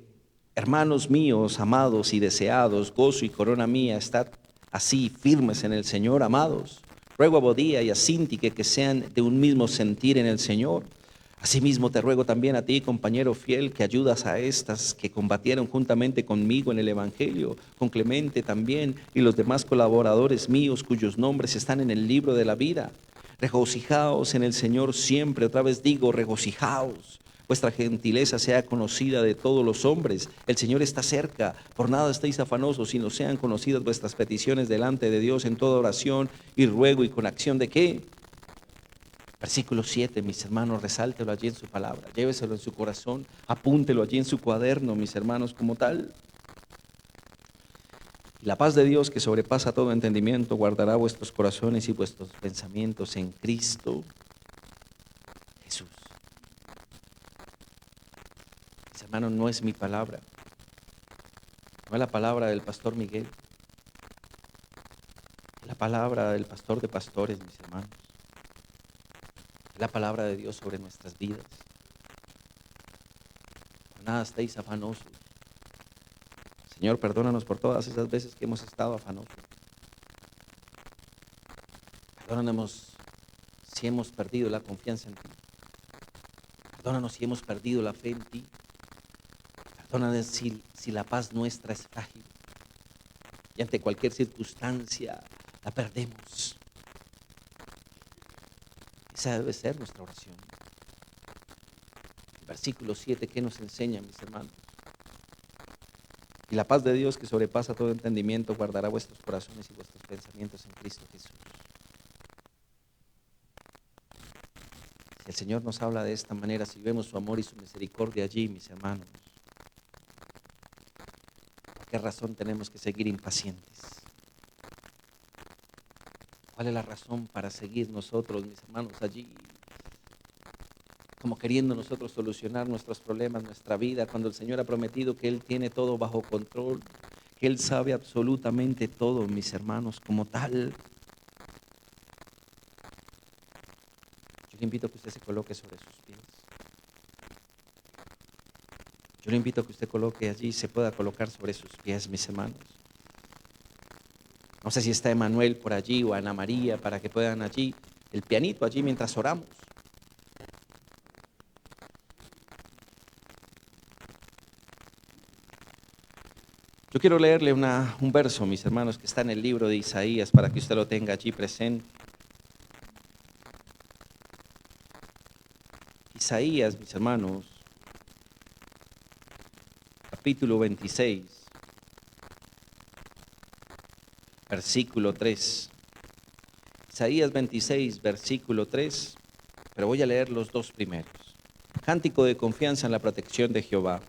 hermanos míos, amados y deseados, gozo y corona mía, estad así firmes en el Señor, amados. Ruego a Bodía y a Síntique que sean de un mismo sentir en el Señor. Asimismo te ruego también a ti, compañero fiel, que ayudas a estas que combatieron juntamente conmigo en el Evangelio, con Clemente también y los demás colaboradores míos cuyos nombres están en el libro de la vida. Regocijaos en el Señor siempre, otra vez digo, regocijaos. Vuestra gentileza sea conocida de todos los hombres. El Señor está cerca. Por nada estéis afanosos, sino sean conocidas vuestras peticiones delante de Dios en toda oración y ruego y con acción de ¿qué? Versículo 7, mis hermanos, resáltelo allí en su palabra, lléveselo en su corazón, apúntelo allí en su cuaderno, mis hermanos, como tal. Y la paz de Dios, que sobrepasa todo entendimiento, guardará vuestros corazones y vuestros pensamientos en Cristo Jesús. Mis hermanos, no es mi palabra, no es la palabra del pastor Miguel, es la palabra del pastor de pastores, mis hermanos. La palabra de Dios sobre nuestras vidas. Por nada estéis afanosos. Señor, perdónanos por todas esas veces que hemos estado afanosos. Perdónanos si hemos perdido la confianza en ti. Perdónanos si hemos perdido la fe en ti. Perdónanos si la paz nuestra es frágil y ante cualquier circunstancia la perdemos. Esa debe ser nuestra oración. El versículo 7, ¿qué nos enseña, mis hermanos? Y la paz de Dios, que sobrepasa todo entendimiento, guardará vuestros corazones y vuestros pensamientos en Cristo Jesús. Si el Señor nos habla de esta manera, si vemos su amor y su misericordia allí, mis hermanos, ¿por qué razón tenemos que seguir impacientes? ¿Cuál es la razón para seguir nosotros, mis hermanos, allí? Como queriendo nosotros solucionar nuestros problemas, nuestra vida, cuando el Señor ha prometido que Él tiene todo bajo control, que Él sabe absolutamente todo, mis hermanos, como tal. Yo le invito a que usted se coloque sobre sus pies. Yo le invito a que usted coloque allí, se pueda colocar sobre sus pies, mis hermanos. No sé si está Emanuel por allí o Ana María para que puedan allí, el pianito allí mientras oramos. Yo quiero leerle un verso, mis hermanos, que está en el libro de Isaías para que usted lo tenga allí presente. Isaías, mis hermanos, capítulo 26. Versículo 3. Isaías 26, versículo 3. Pero voy a leer los dos primeros. Cántico de confianza en la protección de Jehová.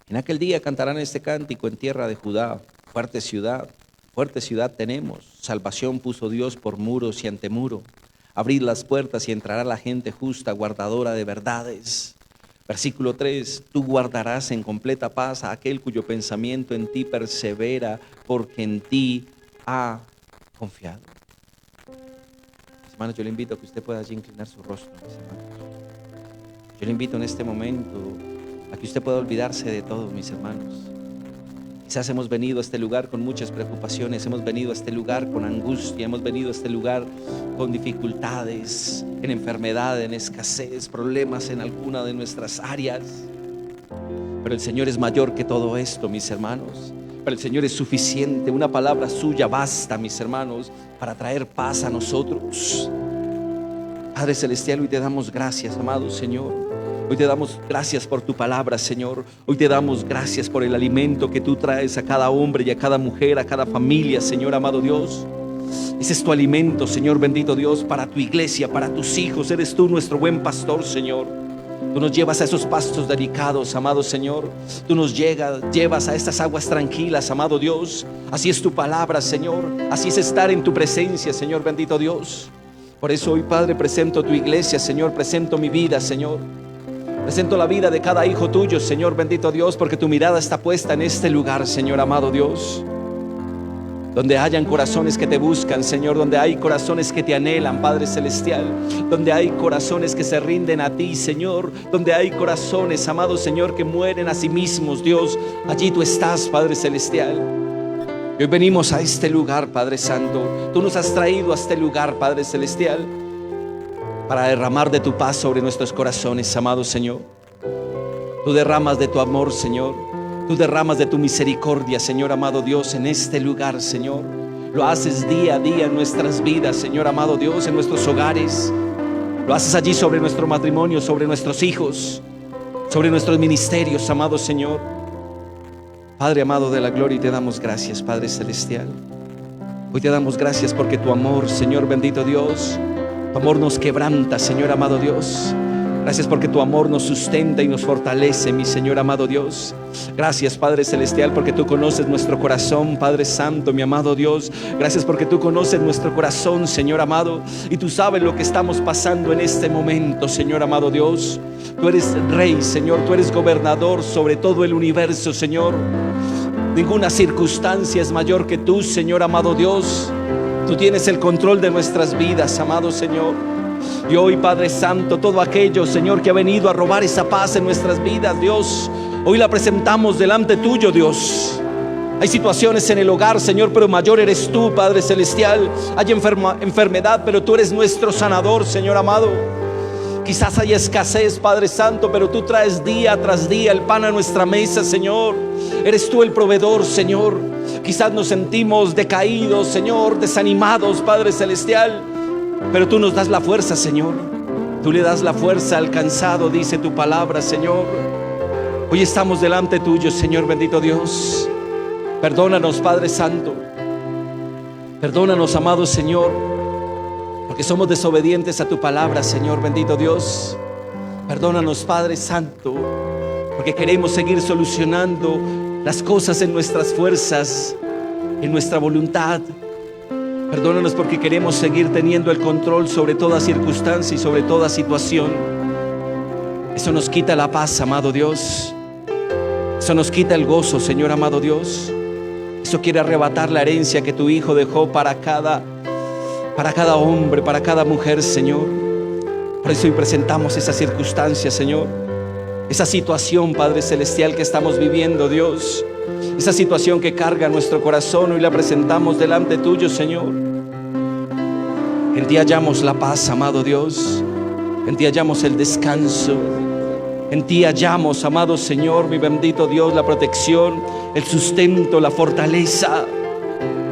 En aquel día cantarán este cántico en tierra de Judá. Fuerte ciudad tenemos. Salvación puso Dios por muros y antemuro. Abrid las puertas y entrará la gente justa, guardadora de verdades. Versículo 3, tú guardarás en completa paz a aquel cuyo pensamiento en ti persevera, porque en ti ha confiado. Mis hermanos, yo le invito a que usted pueda allí inclinar su rostro, mis hermanos. Yo le invito en este momento a que usted pueda olvidarse de todo, mis hermanos. Quizás hemos venido a este lugar con muchas preocupaciones, hemos venido a este lugar con angustia, hemos venido a este lugar con dificultades, en enfermedad, en escasez, problemas en alguna de nuestras áreas. Pero el Señor es mayor que todo esto, mis hermanos. Pero el Señor es suficiente, una palabra suya basta, mis hermanos, para traer paz a nosotros. Padre Celestial, hoy te damos gracias, amado Señor. Hoy te damos gracias por tu palabra, Señor. Hoy te damos gracias por el alimento que tú traes a cada hombre y a cada mujer, a cada familia, Señor, amado Dios. Ese es tu alimento, Señor, bendito Dios, para tu iglesia, para tus hijos. Eres tú nuestro buen pastor, Señor. Tú nos llevas a esos pastos delicados, amado Señor. Tú nos llevas a estas aguas tranquilas, amado Dios. Así es tu palabra, Señor. Así es estar en tu presencia, Señor bendito Dios. Por eso hoy, Padre, presento tu iglesia, Señor. Presento mi vida, Señor. Presento la vida de cada hijo tuyo, Señor bendito Dios, porque tu mirada está puesta en este lugar, Señor amado Dios. Donde hayan corazones que te buscan, Señor, donde hay corazones que te anhelan, Padre Celestial, donde hay corazones que se rinden a ti, Señor, donde hay corazones, amado Señor, que mueren a sí mismos, Dios, allí tú estás, Padre Celestial. Y hoy venimos a este lugar, Padre Santo. Tú nos has traído a este lugar, Padre Celestial, para derramar de tu paz sobre nuestros corazones, amado Señor. Tú derramas de tu amor, Señor. Tú derramas de tu misericordia, Señor amado Dios, en este lugar, Señor. Lo haces día a día en nuestras vidas, Señor amado Dios, en nuestros hogares. Lo haces allí sobre nuestro matrimonio, sobre nuestros hijos, sobre nuestros ministerios, amado Señor. Padre amado de la gloria, y te damos gracias, Padre Celestial. Hoy te damos gracias porque tu amor, Señor bendito Dios, tu amor nos quebranta, Señor amado Dios. Gracias porque tu amor nos sustenta y nos fortalece, mi Señor amado Dios. Gracias, Padre Celestial, porque tú conoces nuestro corazón, Padre Santo, mi amado Dios. Gracias porque tú conoces nuestro corazón, Señor amado, y tú sabes lo que estamos pasando en este momento, Señor amado Dios. Tú eres Rey, Señor, tú eres gobernador sobre todo el universo, Señor. Ninguna circunstancia es mayor que tú, Señor amado Dios. Tú tienes el control de nuestras vidas, amado Señor. Y hoy, Padre Santo, todo aquello, Señor, que ha venido a robar esa paz en nuestras vidas, Dios, hoy la presentamos delante tuyo, Dios. Hay situaciones en el hogar, Señor, pero mayor eres tú, Padre Celestial. Hay enfermedad, pero tú eres nuestro sanador, Señor amado. Quizás haya escasez, Padre Santo, pero tú traes día tras día el pan a nuestra mesa, Señor. Eres tú el proveedor, Señor. Quizás nos sentimos decaídos, Señor, desanimados, Padre Celestial, pero tú nos das la fuerza, Señor. Tú le das la fuerza al cansado, dice tu palabra, Señor. Hoy estamos delante tuyo, Señor bendito Dios. Perdónanos, Padre Santo. Perdónanos, amado Señor, porque somos desobedientes a tu palabra, Señor bendito Dios. Perdónanos, Padre Santo, porque queremos seguir solucionando las cosas en nuestras fuerzas, en nuestra voluntad. Perdónanos porque queremos seguir teniendo el control sobre toda circunstancia y sobre toda situación. Eso nos quita la paz, amado Dios. Eso nos quita el gozo, Señor amado Dios. Eso quiere arrebatar la herencia que tu Hijo dejó para cada hombre, para cada mujer, Señor. Por eso hoy presentamos esa circunstancia, Señor. Esa situación, Padre Celestial, que estamos viviendo, Dios. Esa situación que carga nuestro corazón, hoy la presentamos delante tuyo, Señor. En ti hallamos la paz, amado Dios. En ti hallamos el descanso. En ti hallamos, amado Señor, mi bendito Dios, la protección, el sustento, la fortaleza.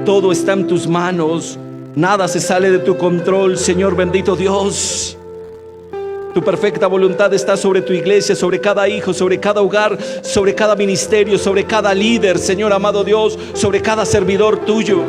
Todo está en tus manos. Nada se sale de tu control, Señor bendito Dios. Tu perfecta voluntad está sobre tu iglesia, sobre cada hijo, sobre cada hogar, sobre cada ministerio, sobre cada líder, Señor amado Dios, sobre cada servidor tuyo.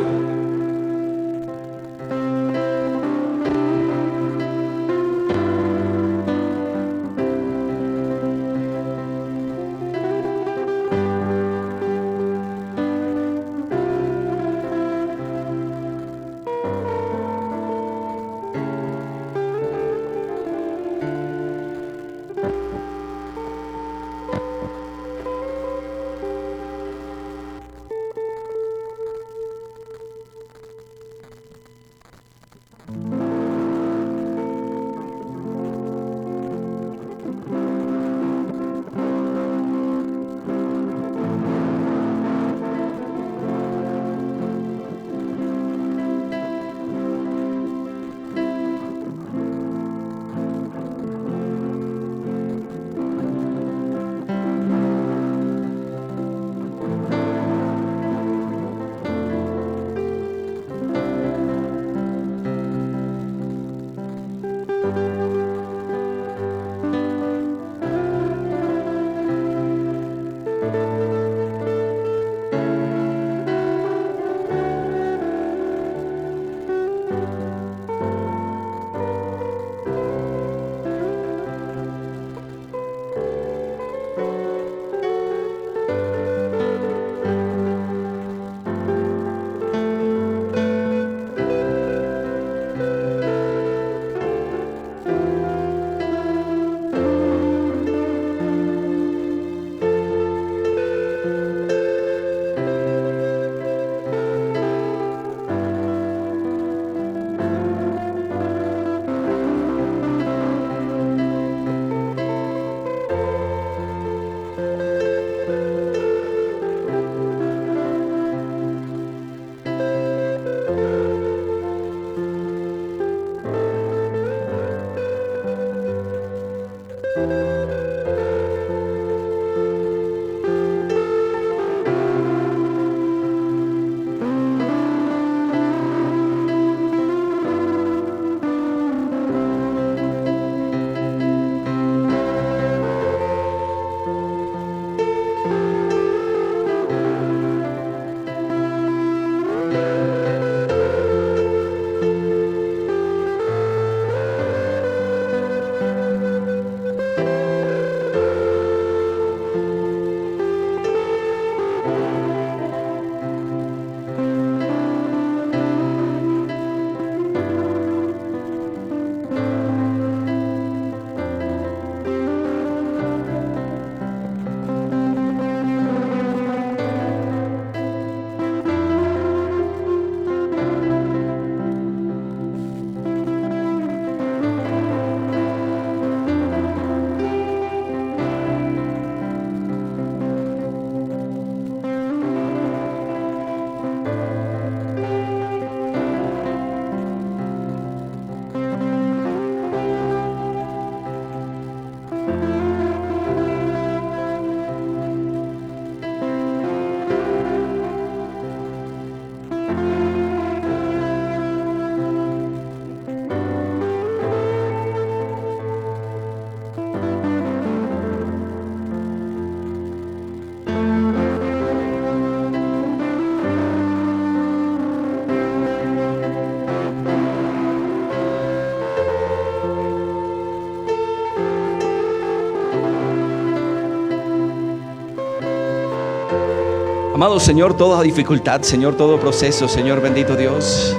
Amado Señor, toda dificultad, Señor, todo proceso, Señor bendito Dios,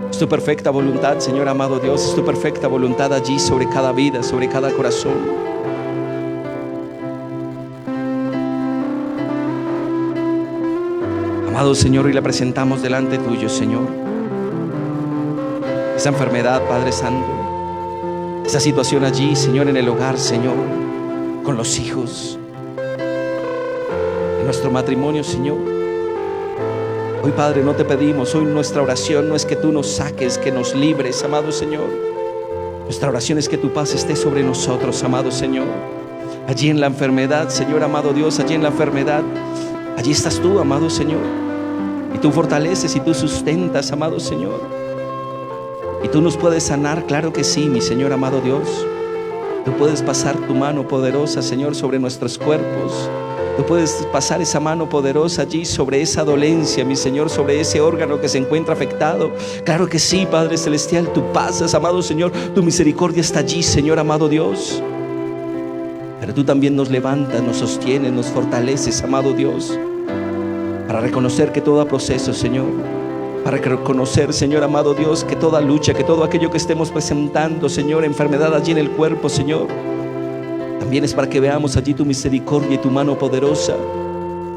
es tu perfecta voluntad, Señor amado Dios, es tu perfecta voluntad allí sobre cada vida, sobre cada corazón. Amado Señor, hoy la presentamos delante tuyo, Señor. Esa enfermedad, Padre Santo, esa situación allí, Señor, en el hogar, Señor, con los hijos, en nuestro matrimonio, Señor. Hoy, Padre, no te pedimos, hoy nuestra oración no es que tú nos saques, que nos libres, amado Señor. Nuestra oración es que tu paz esté sobre nosotros, amado Señor. Allí en la enfermedad, Señor amado Dios, allí en la enfermedad, allí estás tú, amado Señor. Y tú fortaleces y tú sustentas, amado Señor. Y tú nos puedes sanar, claro que sí, mi Señor amado Dios. Tú puedes pasar tu mano poderosa, Señor, sobre nuestros cuerpos. Tú puedes pasar esa mano poderosa allí sobre esa dolencia, mi Señor, sobre ese órgano que se encuentra afectado. Claro que sí, Padre Celestial, tú pasas, amado Señor. Tu misericordia está allí, Señor amado Dios. Pero tú también nos levantas, nos sostienes, nos fortaleces, amado Dios, para reconocer que todo proceso, Señor, para reconocer, Señor amado Dios, que toda lucha, que todo aquello que estemos presentando, Señor, enfermedad allí en el cuerpo, Señor, también es para que veamos allí tu misericordia y tu mano poderosa.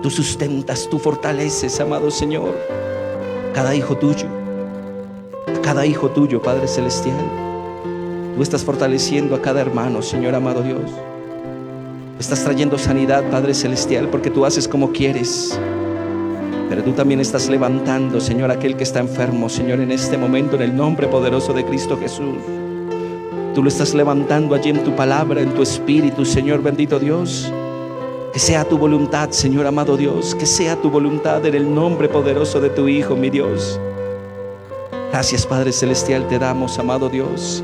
Tú sustentas, tú fortaleces, amado Señor, cada hijo tuyo, cada hijo tuyo, Padre Celestial. Tú estás fortaleciendo a cada hermano, Señor amado Dios. Estás trayendo sanidad, Padre Celestial, porque tú haces como quieres. Pero tú también estás levantando, Señor, aquel que está enfermo, Señor, en este momento, en el nombre poderoso de Cristo Jesús. Tú lo estás levantando allí en tu palabra, en tu espíritu, Señor bendito Dios. Que sea tu voluntad, Señor amado Dios, que sea tu voluntad en el nombre poderoso de tu Hijo, mi Dios. Gracias, Padre Celestial, te damos, amado Dios.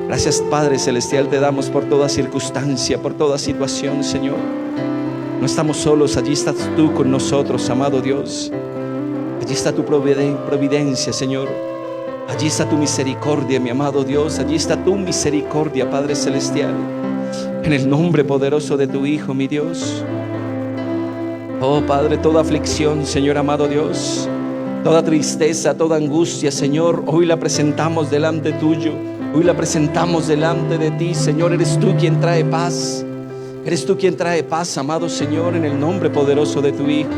Gracias, Padre Celestial, te damos por toda circunstancia, por toda situación, Señor. No estamos solos, allí estás tú con nosotros, amado Dios. Allí está tu providencia, Señor. Allí está tu misericordia, mi amado Dios. Allí está tu misericordia, Padre Celestial. En el nombre poderoso de tu Hijo, mi Dios. Oh, Padre, toda aflicción, Señor amado Dios, toda tristeza, toda angustia, Señor, hoy la presentamos delante tuyo. Hoy la presentamos delante de ti, Señor. Eres tú quien trae paz. Eres tú quien trae paz, amado Señor, en el nombre poderoso de tu Hijo.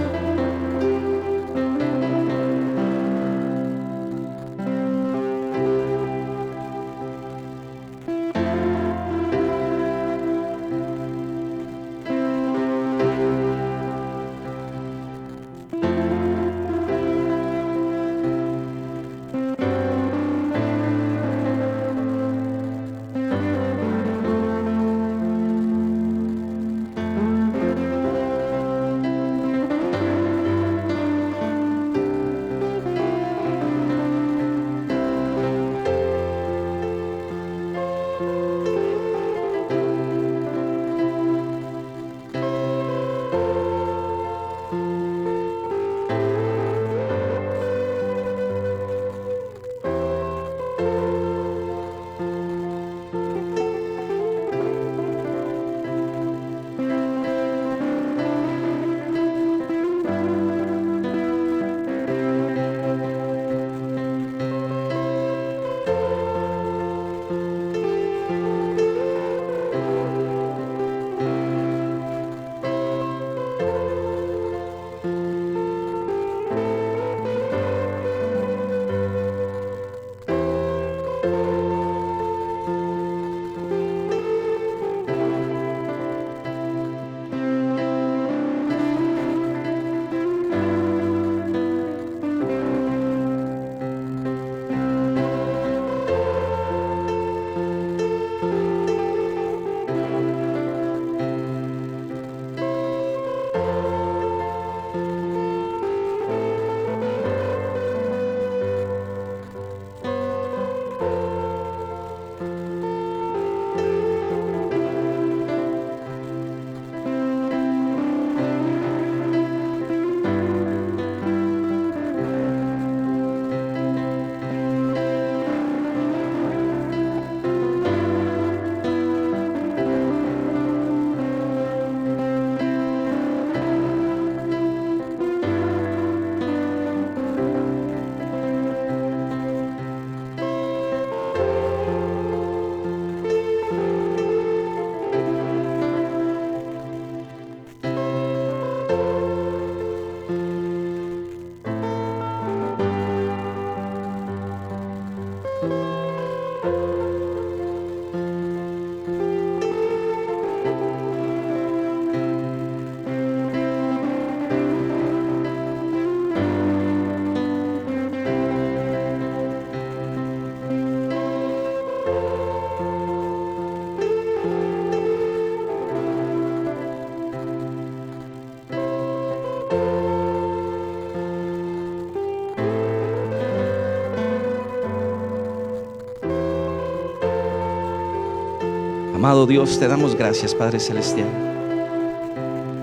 Amado Dios, te damos gracias, Padre Celestial.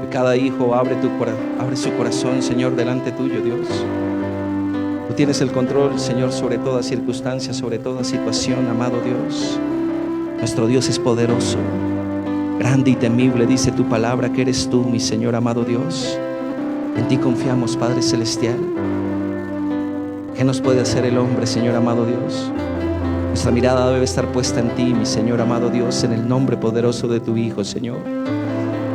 Que cada hijo abre su corazón, Señor, delante tuyo, Dios. Tú tienes el control, Señor, sobre toda circunstancia, sobre toda situación, amado Dios. Nuestro Dios es poderoso, grande y temible, dice tu palabra que eres tú, mi Señor amado Dios. En ti confiamos, Padre Celestial. ¿Qué nos puede hacer el hombre, Señor amado Dios? Nuestra mirada debe estar puesta en ti, mi Señor amado Dios, en el nombre poderoso de tu Hijo, Señor.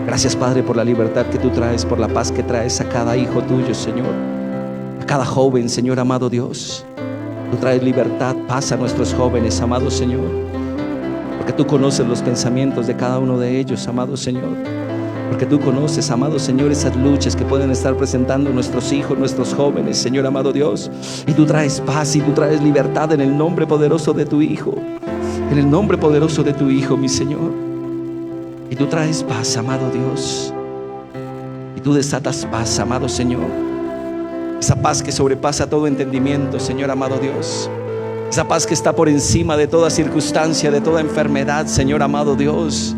Gracias, Padre, por la libertad que tú traes, por la paz que traes a cada hijo tuyo, Señor. A cada joven, Señor amado Dios. Tú traes libertad, paz a nuestros jóvenes, amado Señor. Porque tú conoces los pensamientos de cada uno de ellos, amado Señor. Porque tú conoces, amado Señor, esas luchas que pueden estar presentando nuestros hijos, nuestros jóvenes, Señor amado Dios. Y tú traes paz y tú traes libertad en el nombre poderoso de tu Hijo. En el nombre poderoso de tu Hijo, mi Señor. Y tú traes paz, amado Dios. Y tú desatas paz, amado Señor. Esa paz que sobrepasa todo entendimiento, Señor amado Dios. Esa paz que está por encima de toda circunstancia, de toda enfermedad, Señor amado Dios.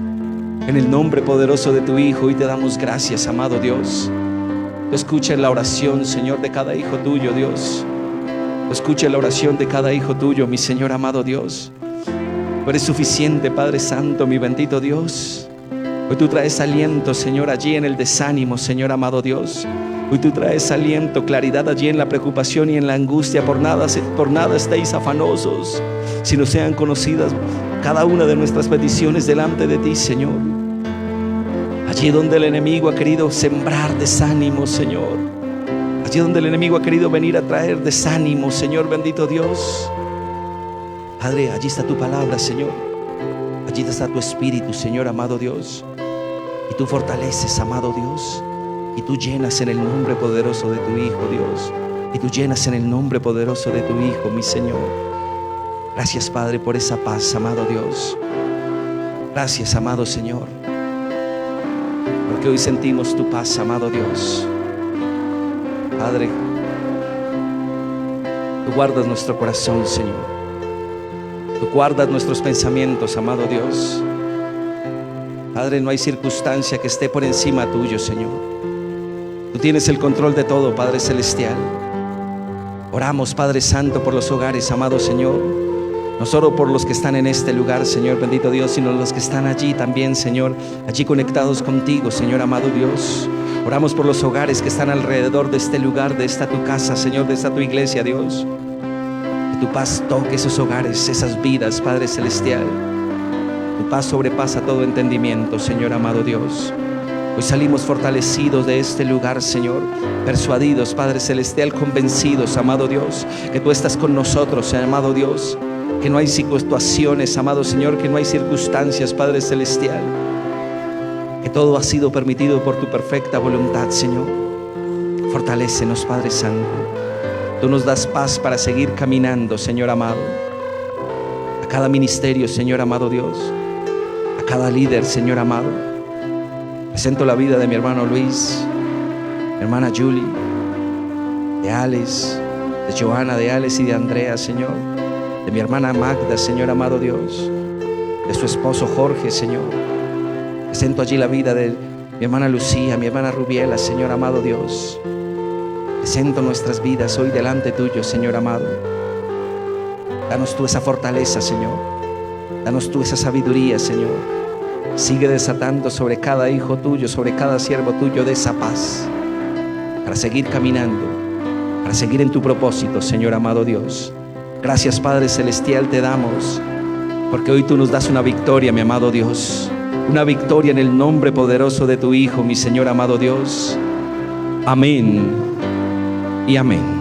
En el nombre poderoso de tu Hijo, y te damos gracias, amado Dios. Escucha la oración, Señor, de cada hijo tuyo, Dios. Escucha la oración de cada hijo tuyo, mi Señor amado Dios. Tú eres suficiente, Padre Santo, mi bendito Dios. Hoy tú traes aliento, Señor, allí en el desánimo, Señor amado Dios. Hoy tú traes aliento, claridad allí en la preocupación y en la angustia. Por nada estéis afanosos, sino sean conocidas cada una de nuestras peticiones delante de ti, Señor. Allí donde el enemigo ha querido sembrar desánimo, Señor. Allí donde el enemigo ha querido venir a traer desánimo, Señor bendito Dios. Padre, allí está tu palabra, Señor. Allí está tu espíritu, Señor amado Dios. Y tú fortaleces, amado Dios. Y tú llenas en el nombre poderoso de tu Hijo, Dios. Y tú llenas en el nombre poderoso de tu Hijo, mi Señor. Gracias, Padre, por esa paz, amado Dios. Gracias, amado Señor, porque hoy sentimos tu paz, amado Dios. Padre, tú guardas nuestro corazón, Señor. Tú guardas nuestros pensamientos, amado Dios. Padre, no hay circunstancia que esté por encima tuyo, Señor. Tú tienes el control de todo, Padre Celestial. Oramos, Padre Santo, por los hogares, amado Señor. No solo por los que están en este lugar, Señor bendito Dios, sino los que están allí también, Señor, allí conectados contigo, Señor amado Dios. Oramos por los hogares que están alrededor de este lugar, de esta tu casa, Señor, de esta tu iglesia, Dios. Que tu paz toque esos hogares, esas vidas, Padre Celestial. Tu paz sobrepasa todo entendimiento, Señor amado Dios. Hoy salimos fortalecidos de este lugar, Señor, persuadidos, Padre Celestial, convencidos, amado Dios, que tú estás con nosotros, amado Dios. Que no hay situaciones, amado Señor, que no hay circunstancias, Padre Celestial. Que todo ha sido permitido por tu perfecta voluntad, Señor. Fortalécenos, Padre Santo. Tú nos das paz para seguir caminando, Señor amado. A cada ministerio, Señor amado Dios. A cada líder, Señor amado. Presento la vida de mi hermano Luis, mi hermana Julie, de Alex, de Joana, de Alex y de Andrea, Señor. De mi hermana Magda, Señor amado Dios. De su esposo Jorge, Señor. Presento allí la vida de mi hermana Lucía, mi hermana Rubiela, Señor amado Dios. Presento nuestras vidas hoy delante tuyo, Señor amado. Danos tú esa fortaleza, Señor. Danos tú esa sabiduría, Señor. Sigue desatando sobre cada hijo tuyo, sobre cada siervo tuyo de esa paz. Para seguir caminando, para seguir en tu propósito, Señor amado Dios. Gracias, Padre Celestial, te damos, porque hoy tú nos das una victoria, mi amado Dios. Una victoria en el nombre poderoso de tu Hijo, mi Señor amado Dios. Amén y amén.